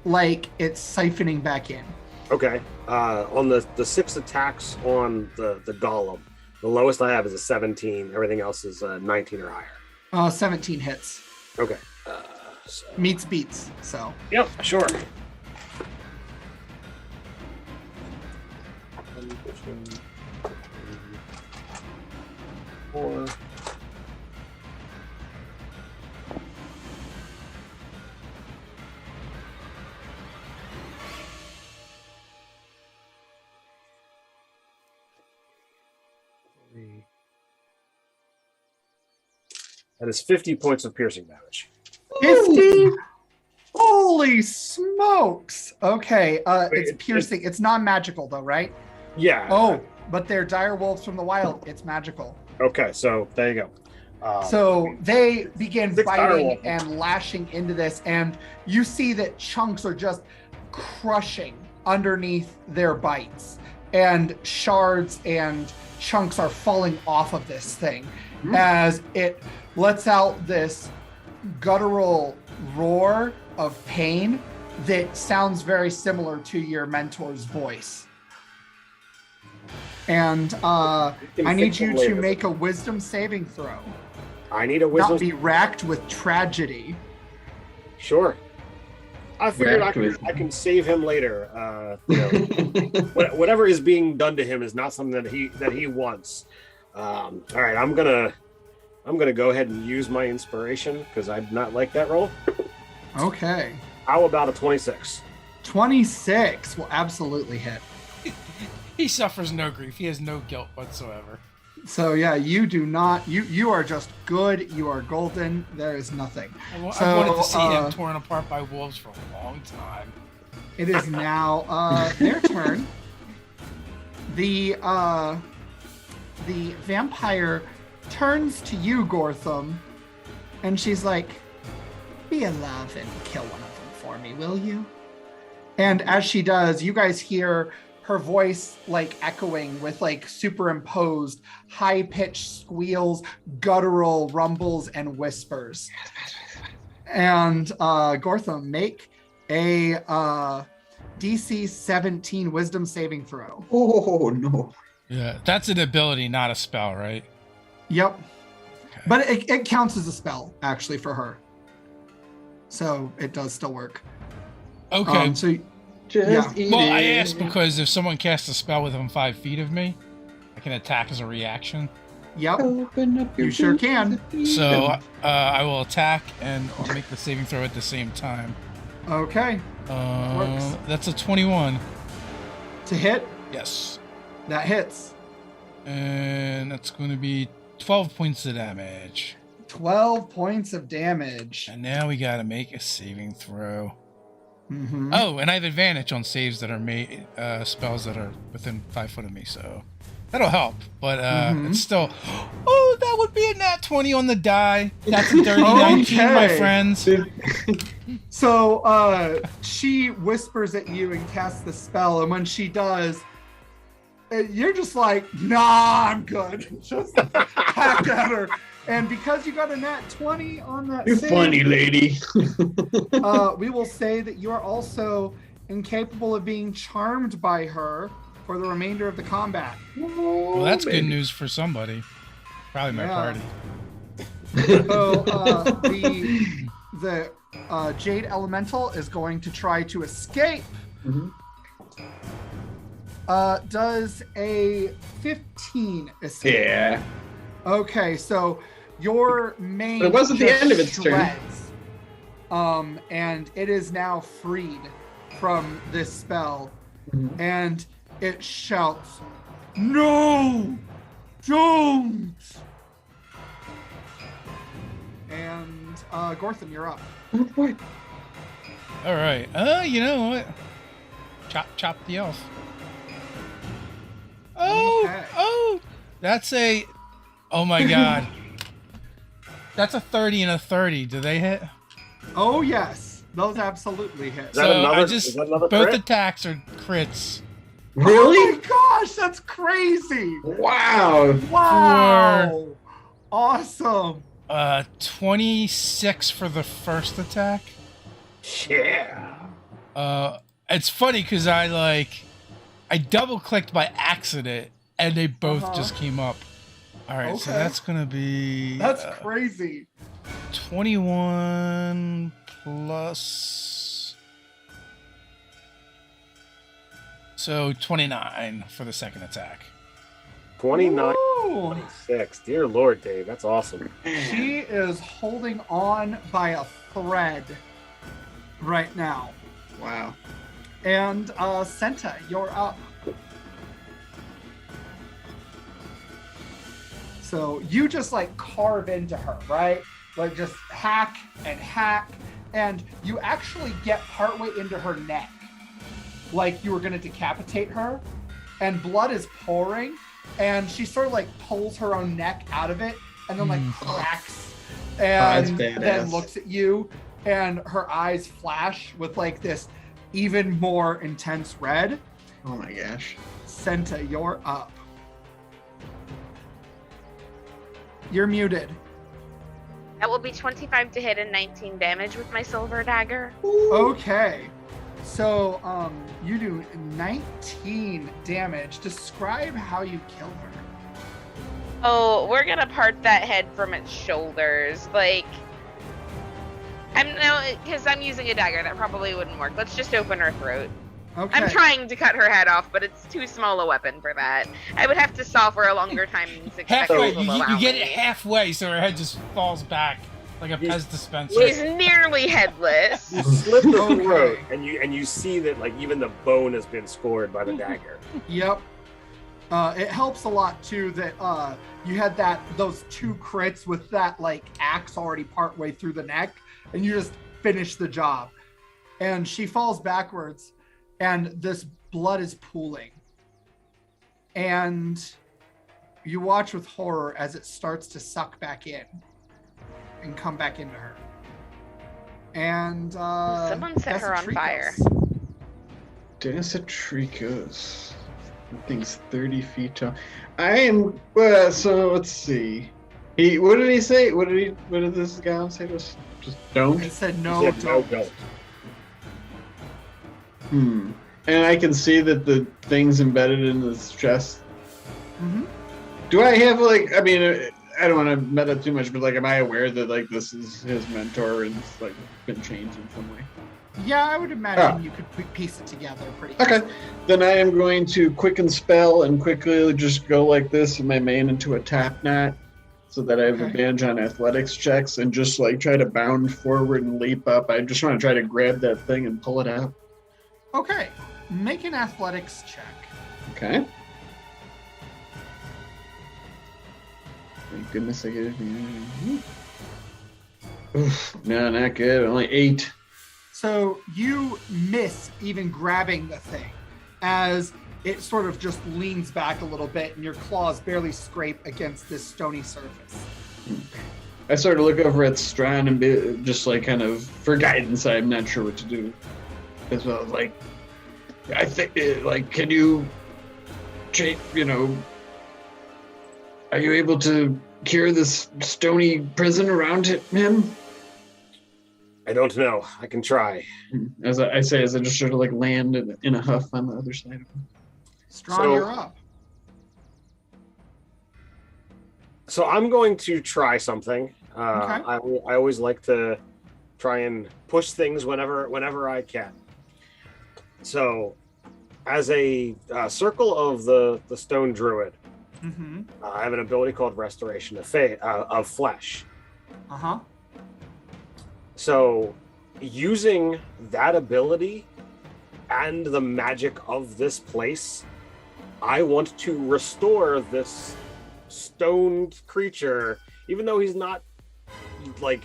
Like it's siphoning back in. Okay. On the 6 attacks on the golem, the lowest I have is a 17. Everything else is 19 or higher. 17 hits. Okay. Meets beats, so. Yep, sure. Four. That is 50 points of piercing damage. 50? Holy smokes. Okay, it's piercing. It's non-magical though, right? Yeah. Oh, but they're dire wolves from the wild. It's magical. Okay, so there you go. So they begin 6 dire biting wolves. and lashing into this, and you see that chunks are just crushing underneath their bites, and shards and chunks are falling off of this thing as it lets out this guttural roar of pain that sounds very similar to your mentor's voice. And I need you to make a wisdom saving throw. I need a wisdom. Not be racked with tragedy. Sure. I figured Racked with- I can save him later. Whatever is being done to him is not something that he wants. All right, I'm gonna go ahead and use my inspiration because I did not like that roll. Okay. How about a 26? 26 will absolutely hit. He suffers no grief. He has no guilt whatsoever. So yeah, you do not. You are just good. You are golden. There is nothing. I wanted So, to see him torn apart by wolves for a long time. It is now their turn. The vampire turns to you, Gortham, and she's like, "Be a love and kill one of them for me, will you?" And as she does, you guys hear her voice like echoing with like superimposed high-pitched squeals, guttural rumbles, and whispers. And Gortham, make a DC 17 wisdom saving throw. Oh no. Yeah, that's an ability, not a spell, right? Yep. Okay. But it counts as a spell, actually, for her. So it does still work. Okay. So Just Yeah. eat Well, it. I asked because if someone casts a spell within 5 feet of me, I can attack as a reaction. yep. Open up your You sure boots can. and eat So them. I will attack and I'll make the saving throw at the same time. Okay. Works. That's a 21. To hit, Yes. that hits. And that's going to be 12 points of damage. 12 points of damage. And now we got to make a saving throw. Mm-hmm. Oh, and I have advantage on saves that are made, spells that are within 5 foot of me. So That'll help, but Mhm. it's still. Oh, that would be a nat 20 on the die. That's a dirty 19, my Okay. friends. So she whispers at you and casts the spell, and when she does, you're just like, nah, I'm good. Just hack at her. And because you got a nat 20 on that You save, funny lady. we will say that you are also incapable of being charmed by her for the remainder of the combat. Well, that's good news for somebody. Probably my Yeah. party. So the Jade Elemental is going to try to escape. Mhm. Does a 15 escape? Yeah. Okay, so your main. But it wasn't the just end of its turn. shreds. And it is now freed from this spell, Mhm. and it shouts, "No, don't!" And Gortham, you're up. Oh boy. All right. You know what? Chop the elf. Oh, Okay. oh, that's a. Oh my god. That's a 30 and a 30. Do they hit? Oh yes, those absolutely hit. Is that another- is that another both crit? attacks are crits. Oh Really? my gosh, that's crazy! Wow. Wow, awesome. 26 for the first attack. Yeah. It's funny because I double clicked by accident and they both Uh-huh. just came up. All right, so Okay. that's gonna be That's crazy. 21 plus. So 29 for the second attack. 29, Ooh. 26. Dear Lord, Dave, that's awesome. She is holding on by a thread right now. Wow. And Senta, you're up. So you just like carve into her, right? Like just hack, and you actually get partway into her neck. Like you were gonna decapitate her, and blood is pouring, and she sort of like pulls her own neck out of it, and then like cracks, that's and then badass. looks at you, and her eyes flash with like this even more intense red. Oh my gosh. Senta, you're up. You're muted. That will be 25 to hit and 19 damage with my silver dagger. Okay. So, you do 19 damage. Describe how you kill her. Oh, we're gonna part that head from its shoulders. Like, because I'm using a dagger, that probably wouldn't work. Let's just open her throat. Okay. I'm trying to cut her head off, but it's too small a weapon for that. I would have to saw for a longer time than 6 Halfway, seconds. you get it halfway, so her head just falls back like a Pez dispenser. She's nearly headless. You slit the Okay. throat, and you see that like even the bone has been scored by the dagger. Yep. It helps a lot too that you had those 2 crits with that like axe already partway through the neck, and you just finish the job. And she falls backwards, and this blood is pooling. And you watch with horror as it starts to suck back in and come back into her. And Someone set her on Desatricos. fire. Desatricos. That thing's 30 feet tall. I am. So let's see. What did he say? What did this guy say? Just don't. It said no, Yeah, don't. And I can see that the thing's embedded in his chest. Mm-hmm. Do I have like? I mean, I don't want to meta too much, but like, am I aware that like this is his mentor and it's like been changed in some way? Yeah, I would imagine you could piece it together pretty Okay, easily. then I am going to quicken spell and quickly just go like this with my main into a tap knot, so that I have Okay. advantage on athletics checks and just like try to bound forward and leap up. I just want to try to grab that thing and pull it out. Okay, make an athletics check. Okay. Thank goodness I get it. Oof, no, not good. Only 8. So you miss even grabbing the thing as it sort of just leans back a little bit and your claws barely scrape against this stony surface. I sort of look over at Strawn and be just like kind of for guidance. I'm not sure what to do. As well, like I think, like, can you, are you able to cure this stony prison around him? I don't know. I can try. As I say, as I just sort of like land in a huff on the other side of him. Strawn, you're up. So I'm going to try something. Okay. I always like to try and push things whenever I can. So, as a circle of the stone druid, I have an ability called Restoration of Flesh. Uh-huh. So, using that ability and the magic of this place, I want to restore this stoned creature, even though he's not, like,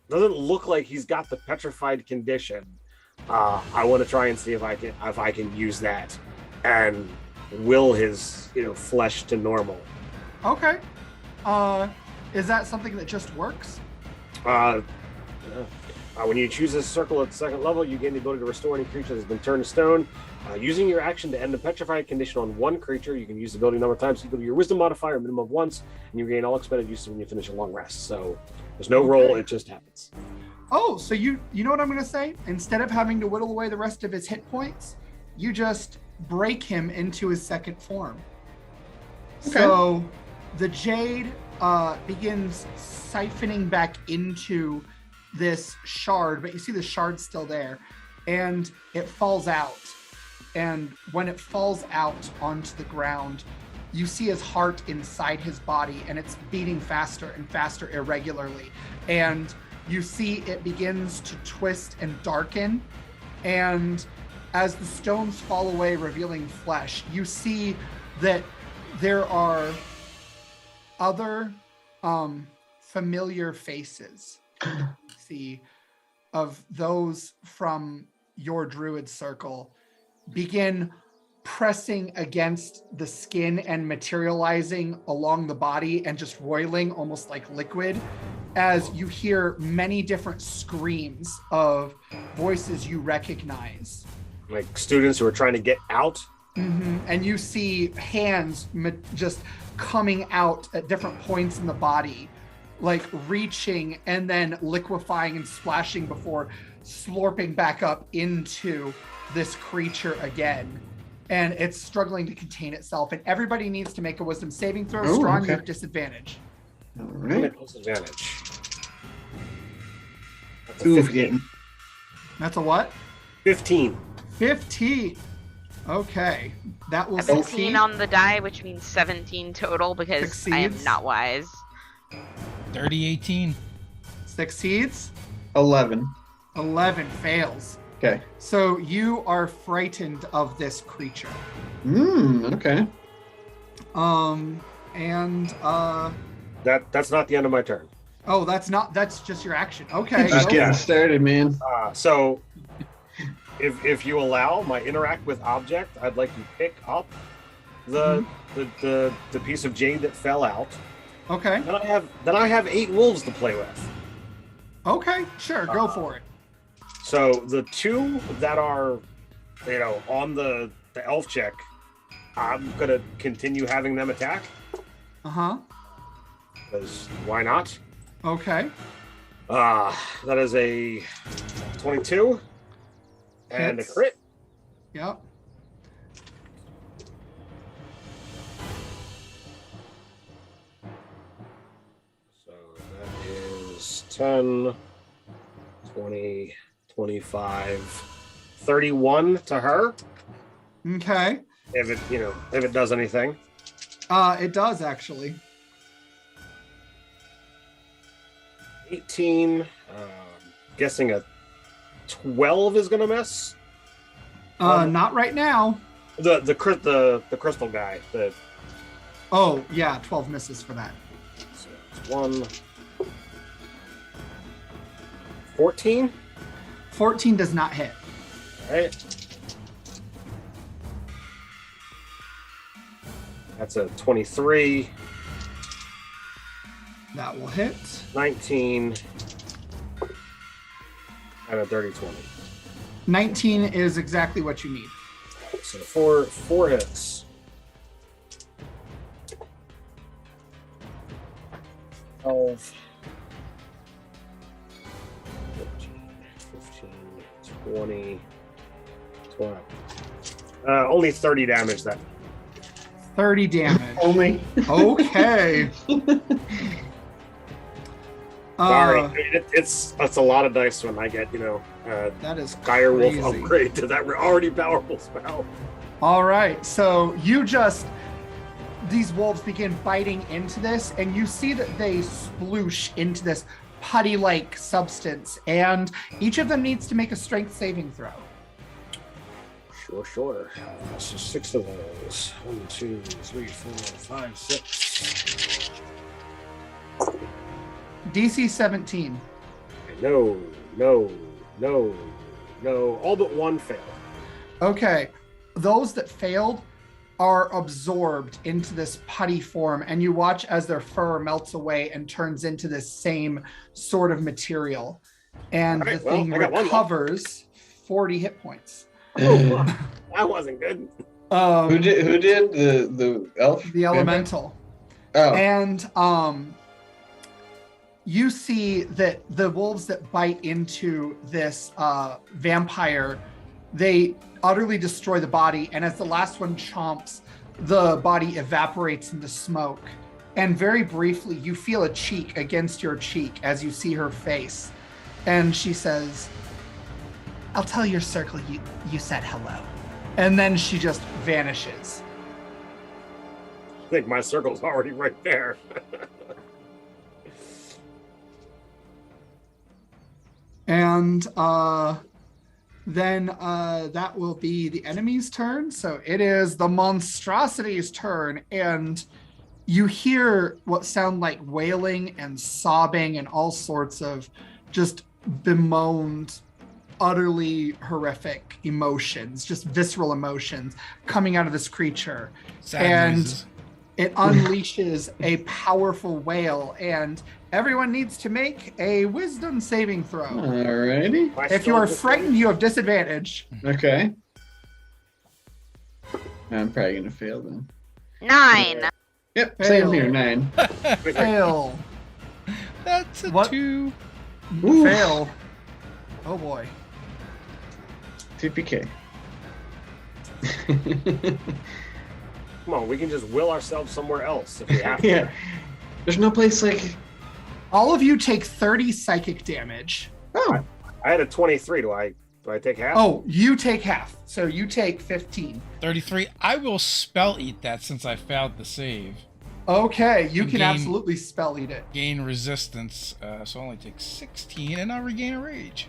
doesn't look like he's got the petrified condition. I want to try and see if I can use that and will his flesh to normal. Okay. Is that something that just works? When you choose this circle at the second level, you gain the ability to restore any creature that has been turned to stone. Using your action to end a petrified condition on one creature, you can use the ability a number of times equal to your wisdom modifier, a minimum of once, and you gain all expended uses when you finish a long rest. So there's no roll, it just happens. Oh, so you know what I'm going to say? Instead of having to whittle away the rest of his hit points, you just break him into his second form. Okay. So the jade begins siphoning back into this shard, but you see the shard still there, and it falls out. And when it falls out onto the ground, you see his heart inside his body, and it's beating faster and faster irregularly. And you see it begins to twist and darken. And as the stones fall away, revealing flesh, you see that there are other familiar faces. See, of those from your druid circle begin pressing against the skin and materializing along the body and just roiling almost like liquid, as you hear many different screams of voices you recognize. Like students who are trying to get out. And you see hands just coming out at different points in the body, like reaching and then liquefying and splashing before slurping back up into this creature again. And it's struggling to contain itself, and everybody needs to make a wisdom saving throw. Strong, you have disadvantage. All right. Disadvantage. That's a what? 15. 15. Okay. That will 16 succeed. on the die, which means 17 total because I am Succeeds. not wise. Dirty 18. Succeeds. 11. 11 fails. Okay. So you are frightened of this creature. Okay. That's not the end of my turn. Oh, that's just your action. Okay. Just getting started, man. So if you allow my interact with object, I'd like to pick up the piece of jade that fell out. Okay. Then I have 8 wolves to play with. Okay, sure, go for it. So the 2 that are, on the elf check, I'm gonna continue having them attack. Because why not? Okay. That is a 22 and Hits. a crit. Yep. So that is 10, 20, 25, 31 to her. Okay. If it does anything. It does actually. 18. Guessing a 12 is gonna miss. Not right now. The crystal guy. Oh yeah, 12 misses for that. So it's 1. 14. 14 does not hit. All right. That's a 23, That will hit. 19, and a dirty 20. 19 is exactly what you need. So four hits. 12, 14, 15, 20, 12. Only 30 damage then. 30 damage. Only. Okay. Sorry, it's a lot of dice when I get That is Direwolf crazy. upgrade to that already powerful spell. All right, so these wolves begin biting into this, and you see that they sploosh into this putty-like substance, and each of them needs to make a strength saving throw. Sure. So 6 of those. 1, 2, 3, 4, 5, 6. DC 17. No. All but one failed. Okay, those that failed are absorbed into this putty form, and you watch as their fur melts away and turns into this same sort of material. And All right, the thing well, I got one left. recovers 40 hit points. Oh, that wasn't good. Who did the elf? The elemental. Oh, And you see that the wolves that bite into this vampire, they utterly destroy the body, and as the last one chomps, the body evaporates into smoke. And very briefly, you feel a cheek against your cheek as you see her face. And she says, "I'll tell your circle you said hello." And then she just vanishes. I think my circle's already right there. And then that will be the enemy's turn. So it is the monstrosity's turn. And you hear what sound like wailing and sobbing and all sorts of just bemoaned, utterly horrific emotions, just visceral emotions coming out of this creature. Sad noises. It unleashes a powerful wail, and everyone needs to make a wisdom saving throw. alrighty. If you are frightened, you have disadvantage. Okay. I'm probably gonna fail then. 9. Yep, Fail. same here, 9. Fail. That's a What? 2. Ooh. Fail. Oh boy. TPK. Come on, we can just will ourselves somewhere else if we have to. Yeah. There's no place like. All of you take 30 psychic damage. Oh, I had a 23. Do I take half? Oh, you take half. So you take 15. 33. I will spell eat that since I failed the save. Okay, you And can gain- absolutely spell eat it. Gain resistance, so I only take 16, and I'll regain a rage.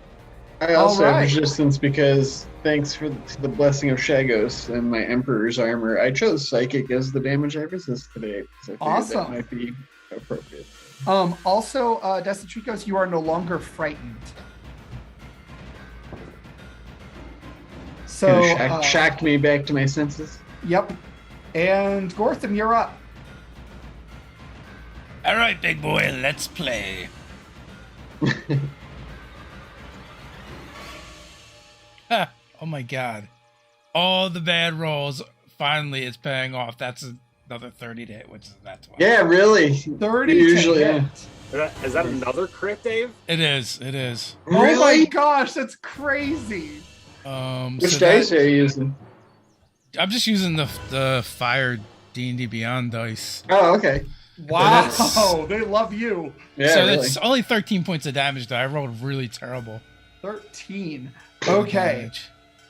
I also have Alright. resistance because thanks for the blessing of Shagos and my Emperor's armor, I chose Psychic as the damage I resist today. So I figured Awesome. that might be appropriate. Also, Desatrikos, you are no longer frightened. So, Kinda shocked me back to my senses. yep. And Gortham, you're up. All right, big boy, let's play. Ha, oh my god. All the bad rolls, finally it's paying off. That's another 30 to hit, which is that's why. Yeah, really. 30 Usually, to yeah. hit. Is that another crit, Dave? It is. Oh my Really? gosh, that's crazy. Which So dice that- are you using? I'm just using the fire D&D Beyond dice. Oh, okay. Wow, that's- they love you. Yeah, so really. it's only 13 points of damage, though. I rolled really terrible. 13. Okay. damage.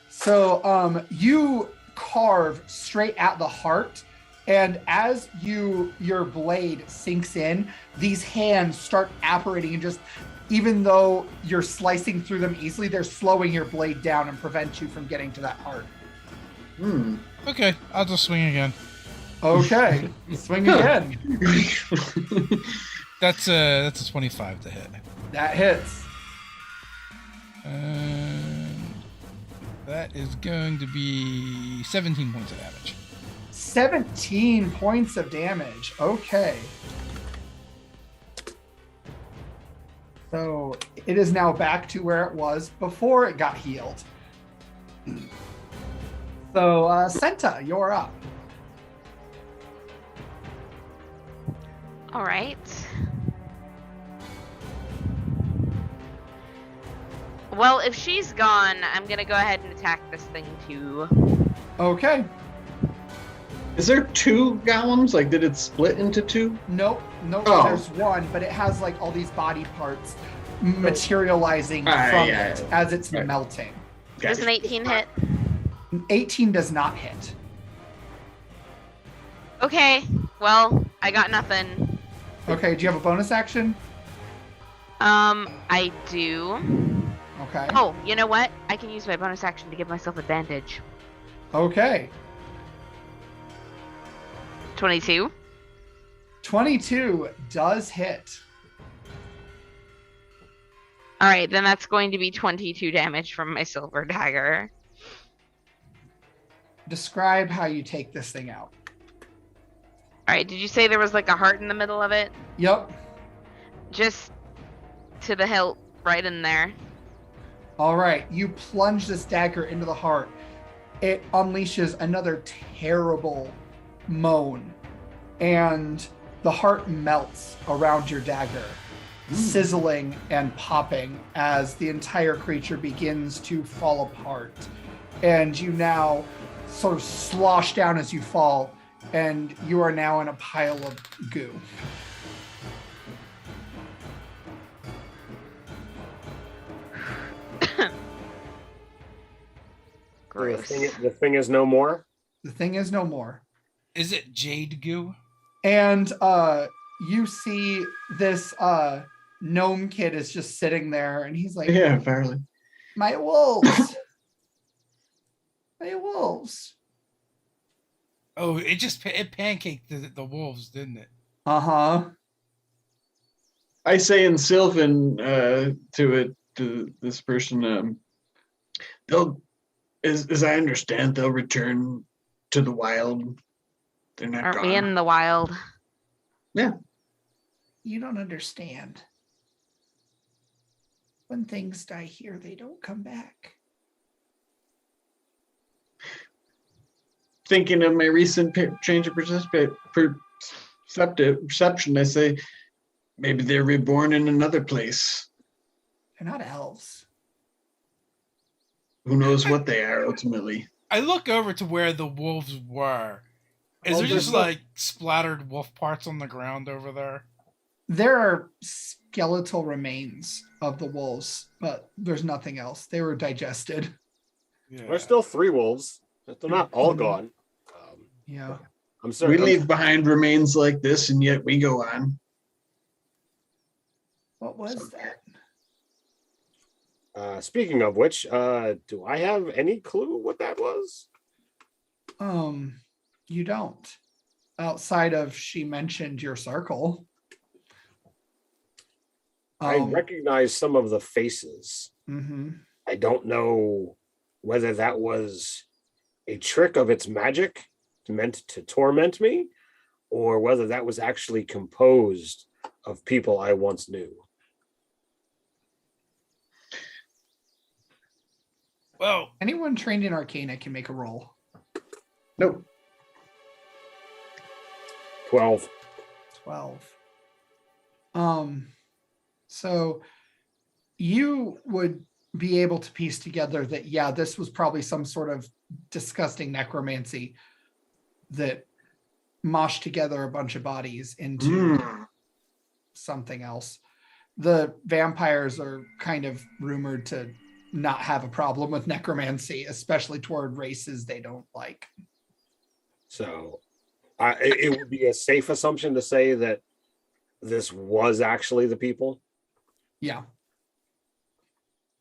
So you carve straight at the heart, and as your blade sinks in, these hands start apparating, and just even though you're slicing through them easily, they're slowing your blade down and prevent you from getting to that heart. Okay, I'll just swing again. Okay, swing again. That's a 25 to hit. That hits. And that is going to be 17 points of damage. 17 points of damage. Okay. So it is now back to where it was before it got healed. So, Senta, you're up. All right. Well, if she's gone, I'm gonna go ahead and attack this thing too. Okay. Is there 2 golems? Like, did it split into 2? Nope. Oh. There's one, but it has like all these body parts materializing from it as it's melting. Does an 18 hit? 18 does not hit. Okay. Well, I got nothing. Okay, do you have a bonus action? I do. Okay. Oh, you know what? I can use my bonus action to give myself advantage. Okay. 22. 22 does hit. All right, then that's going to be 22 damage from my silver dagger. Describe how you take this thing out. All right, did you say there was like a heart in the middle of it? Yep. Just to the hilt, right in there. All right, you plunge this dagger into the heart. It unleashes another terrible moan, and the heart melts around your dagger, sizzling and popping as the entire creature begins to fall apart. And you now sort of slosh down as you fall, and you are now in a pile of goo. Gross. The thing is no more. The thing is no more. Is it jade goo? And you see this gnome kid is just sitting there, and he's like, Yeah, apparently. my wolves. My wolves. Oh, it pancaked the wolves, didn't it? Uh-huh. I say in Sylvan to this person, they'll, as I understand, they'll return to the wild. They're not Aren't gone. we in the wild? Yeah. You don't understand. When things die here, they don't come back. Thinking of my recent change of perception, I say maybe they're reborn in another place. They're not elves. Who knows what they are ultimately? I look over to where the wolves were. Is Oh, there there's just no- like splattered wolf parts on the ground over there? There are skeletal remains of the wolves, but there's nothing else. They were digested. Yeah. There's still 3 wolves. They're not all gone. Yeah. I'm sorry. We leave behind remains like this, and yet we go on. What was that? Speaking of which, do I have any clue what that was? You don't. Outside of she mentioned your circle. I recognize some of the faces. Mhm. I don't know whether that was a trick of its magic meant to torment me, or whether that was actually composed of people I once knew. Well, Anyone trained in Arcana can make a roll. Nope. 12. 12. So you would be able to piece together that, yeah, this was probably some sort of disgusting necromancy that moshed together a bunch of bodies into something else. The vampires are kind of rumored to not have a problem with necromancy, especially toward races they don't like. So it would be a safe assumption to say that this was actually the people. Yeah.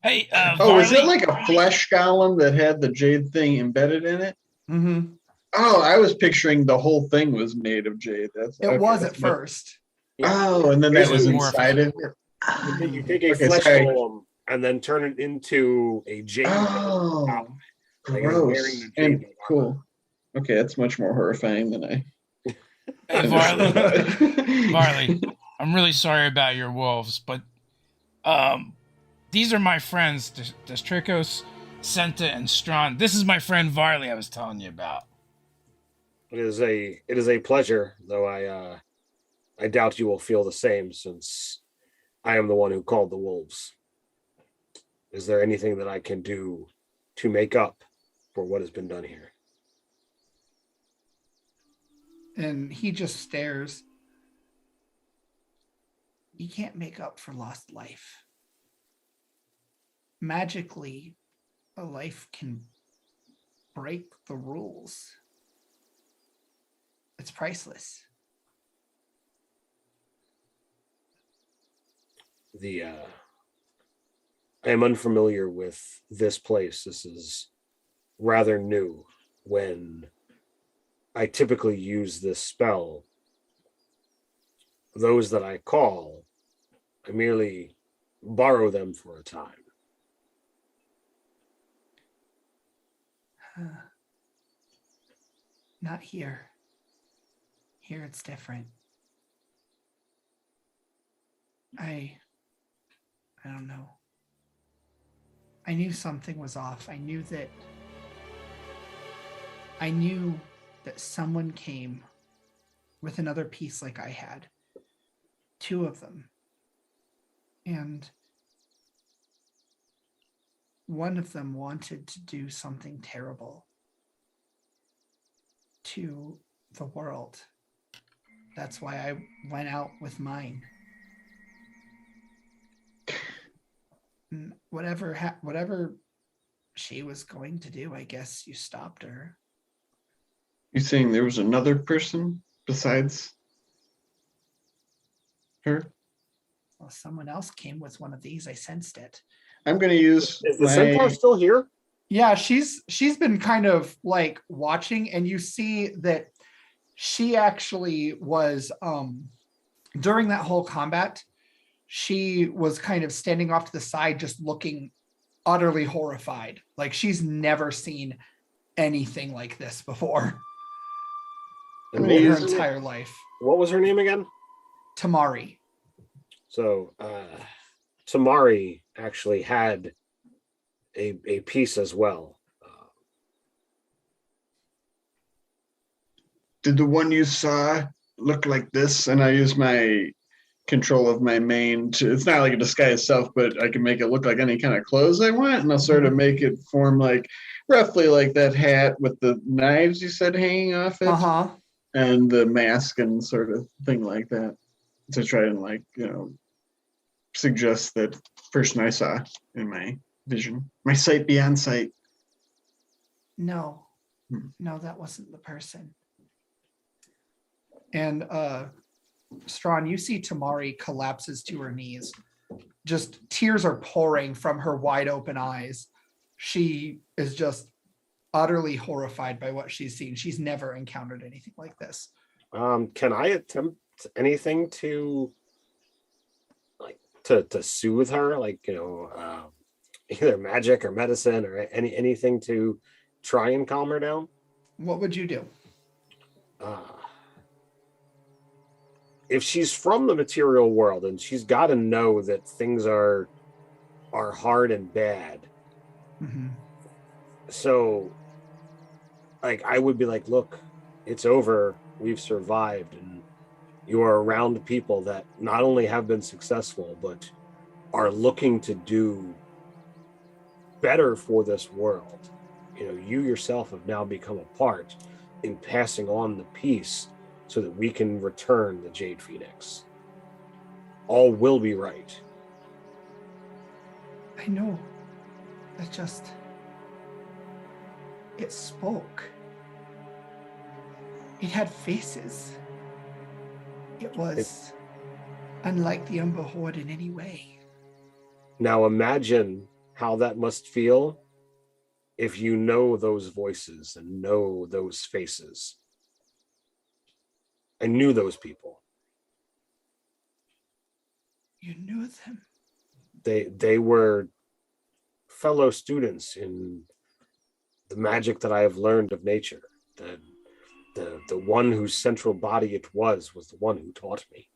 hey, Oh, is it Varley, like a flesh golem that had the jade thing embedded in it? Mm-hmm. Oh, I was picturing the whole thing was made of jade. It was at first. Oh, and then that Yours was is more inside of it. You take a Okay, flesh sorry. golem and then turn it into a jade. Oh, Like it's wearing gross the jade and armor. cool. Okay, that's much more horrifying than I. Hey, Varley, Varley. Varley, I'm really sorry about your wolves, but these are my friends, Destricos, Senta, and Strawn. This is my friend Varley I was telling you about. It is a pleasure, though I doubt you will feel the same, since I am the one who called the wolves. Is there anything that I can do to make up for what has been done here? And he just stares. You can't make up for lost life. Magically, a life can break the rules. It's priceless. I am unfamiliar with this place. This is rather new. When I typically use this spell, those that I call, I merely borrow them for a time. Not here. Here it's different. I don't know. I knew something was off. I knew that someone came with another piece like I had. 2 of them. And one of them wanted to do something terrible to the world. That's why I went out with mine. And whatever she was going to do, I guess you stopped her. You saying there was another person besides her? Well, someone else came with one of these. I sensed it. I'm going to use Is the centaur still here? Yeah, she's been kind of like watching, and you see that she actually was during that whole combat, she was kind of standing off to the side, just looking utterly horrified. Like she's never seen anything like this before And in her entire life. What was her name again? Tamari. So Tamari actually had a piece as well. Did the one you saw look like this? And I use my control of my mane to, it's not like a disguise self, but I can make it look like any kind of clothes I want, and I'll sort of make it form like roughly like that hat with the knives you said hanging off it, and the mask and sort of thing like that, to try and like, you know, suggest that person I saw in my vision, my sight beyond sight. No, that wasn't the person. And Strawn, you see Tamari collapses to her knees. Just tears are pouring from her wide open eyes. She is just utterly horrified by what she's seen. She's never encountered anything like this. Can I attempt anything to like to soothe her, like, you know, either magic or medicine or anything to try and calm her down? What would you do? If she's from the material world, and she's got to know that things are hard and bad. Mm-hmm. So, like, I would be like, look, it's over. We've survived, and you are around people that not only have been successful, but are looking to do better for this world. You know, you yourself have now become a part in passing on the peace so that we can return the Jade Phoenix. All will be right. I know. It spoke. It had faces. It was unlike the Umber Horde in any way. Now imagine how that must feel if you know those voices and know those faces. I knew those people. You knew them? They were fellow students in the magic that I have learned of nature. The one whose central body it was the one who taught me.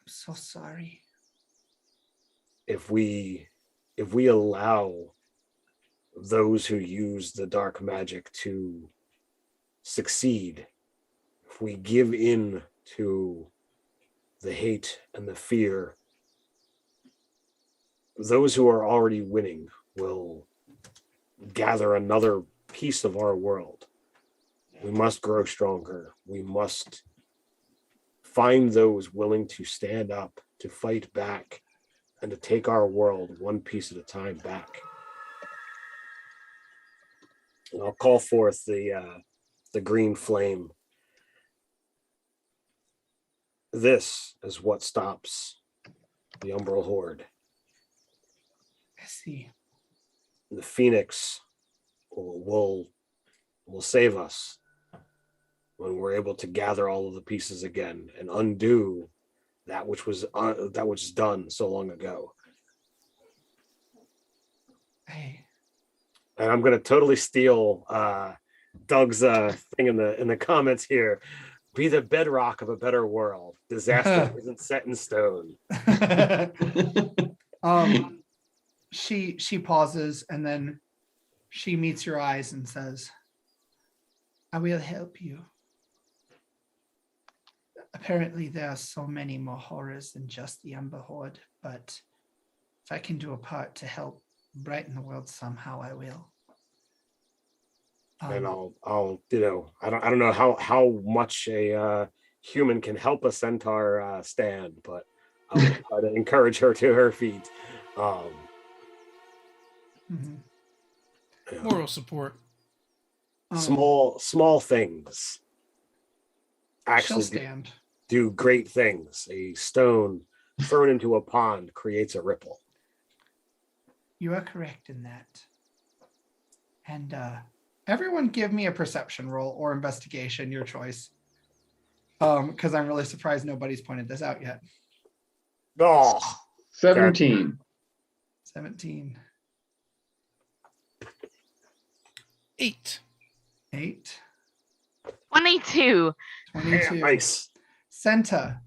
I'm so sorry. If we allow those who use the dark magic to succeed, if we give in to the hate and the fear, those who are already winning will gather another piece of our world. We must grow stronger. We must find those willing to stand up, to fight back, and to take our world one piece at a time back. And I'll call forth the green flame. This is what stops the Umbral Horde. I see. The Phoenix will save us when we're able to gather all of the pieces again and undo that which was done so long ago. Hey. And I'm going to totally steal Doug's thing in the comments here. Be the bedrock of a better world. Disaster isn't set in stone. She pauses and then she meets your eyes and says, I will help you. Apparently there are so many more horrors than just the Umber Horde, but if I can do a part to help brighten the world somehow, I will. And I'll I don't know how much a human can help a centaur stand, but I'll try to encourage her to her feet. Moral support. Small things actually stand. do great things. A stone thrown into a pond creates a ripple. You are correct in that. And everyone give me a perception roll or investigation, your choice. Because I'm really surprised nobody's pointed this out yet. Oh, 17. 17. 8. 8. 22. 22. Yeah, nice. Senta,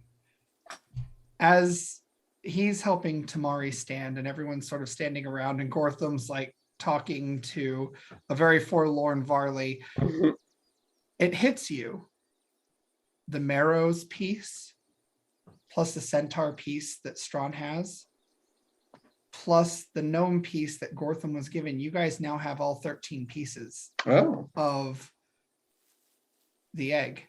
as he's helping Tamari stand and everyone's sort of standing around and Gortham's like talking to a very forlorn Varley, it hits you. The Marrow's piece plus the Centaur piece that Strawn has plus the gnome piece that Gortham was given. You guys now have all 13 pieces of the egg.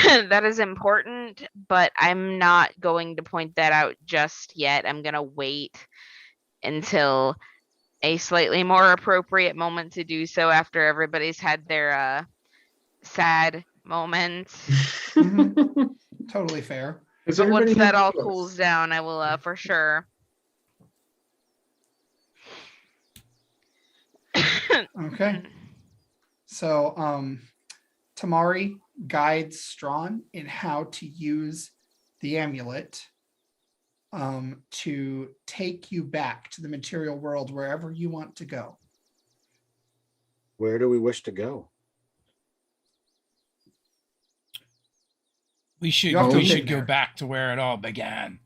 That is important, but I'm not going to point that out just yet. I'm going to wait until a slightly more appropriate moment to do so after everybody's had their sad moments. Totally fair. Once that all cools down, I will for sure. Okay. So Tamari guides Strawn in how to use the amulet to take you back to the material world wherever you want to go. Where do we wish to go? We should go back to where it all began.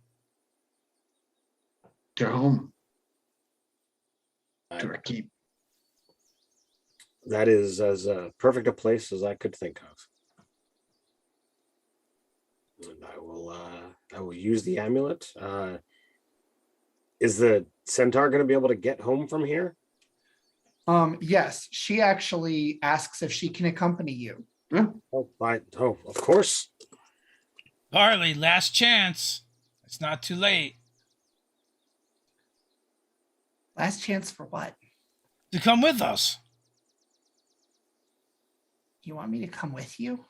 To home. To our keep. That is as perfect a place as I could think of. And I will use the amulet. Is the centaur going to be able to get home from here? Yes, she actually asks if she can accompany you. Oh, of course. Barley, last chance. It's not too late. Last chance for what? To come with us. You want me to come with you?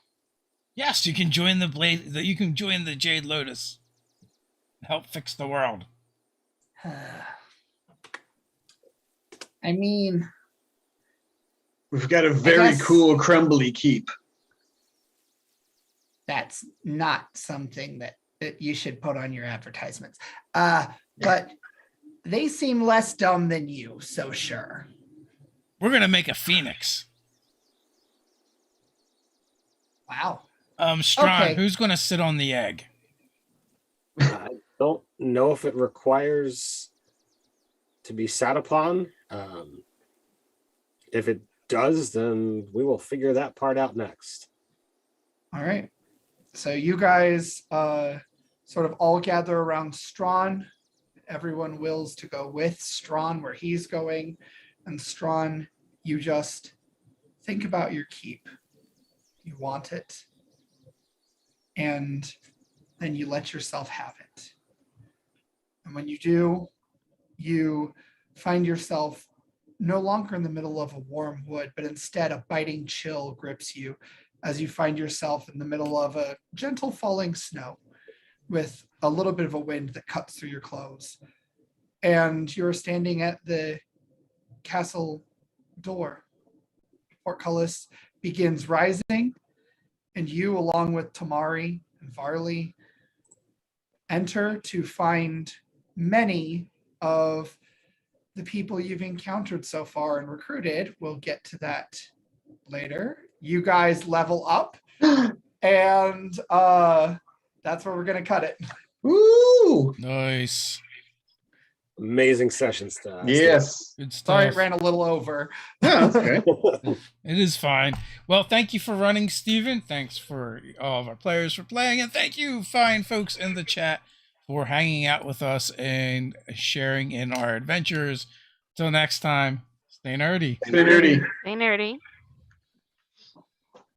Yes, you can join you can join the Jade Lotus. Help fix the world. I mean, we've got a very cool crumbly keep. That's not something that you should put on your advertisements. But they seem less dumb than you, so sure. We're gonna make a phoenix. Wow. Strawn, Okay. who's gonna sit on the egg? I don't know if it requires to be sat upon. If it does, then we will figure that part out next. All right. So you guys sort of all gather around Strawn. Everyone wills to go with Strawn where he's going. And Strawn, you just think about your keep. You want it. And then you let yourself have it. And when you do, you find yourself no longer in the middle of a warm wood, but instead a biting chill grips you as you find yourself in the middle of a gentle falling snow with a little bit of a wind that cuts through your clothes. And you're standing at the castle door. Portcullis begins rising, and you, along with Tamari and Varley, enter to find many of the people you've encountered so far and recruited. We'll get to that later. You guys level up, and that's where we're going to cut it. Woo! Nice. Amazing session stuff. Yes. Good stuff. Sorry, it ran a little over. Yeah, that's okay. It is fine. Well, thank you for running, Steven. Thanks for all of our players for playing. And thank you, fine folks in the chat, for hanging out with us and sharing in our adventures. Till next time, stay nerdy. Stay nerdy. Stay nerdy.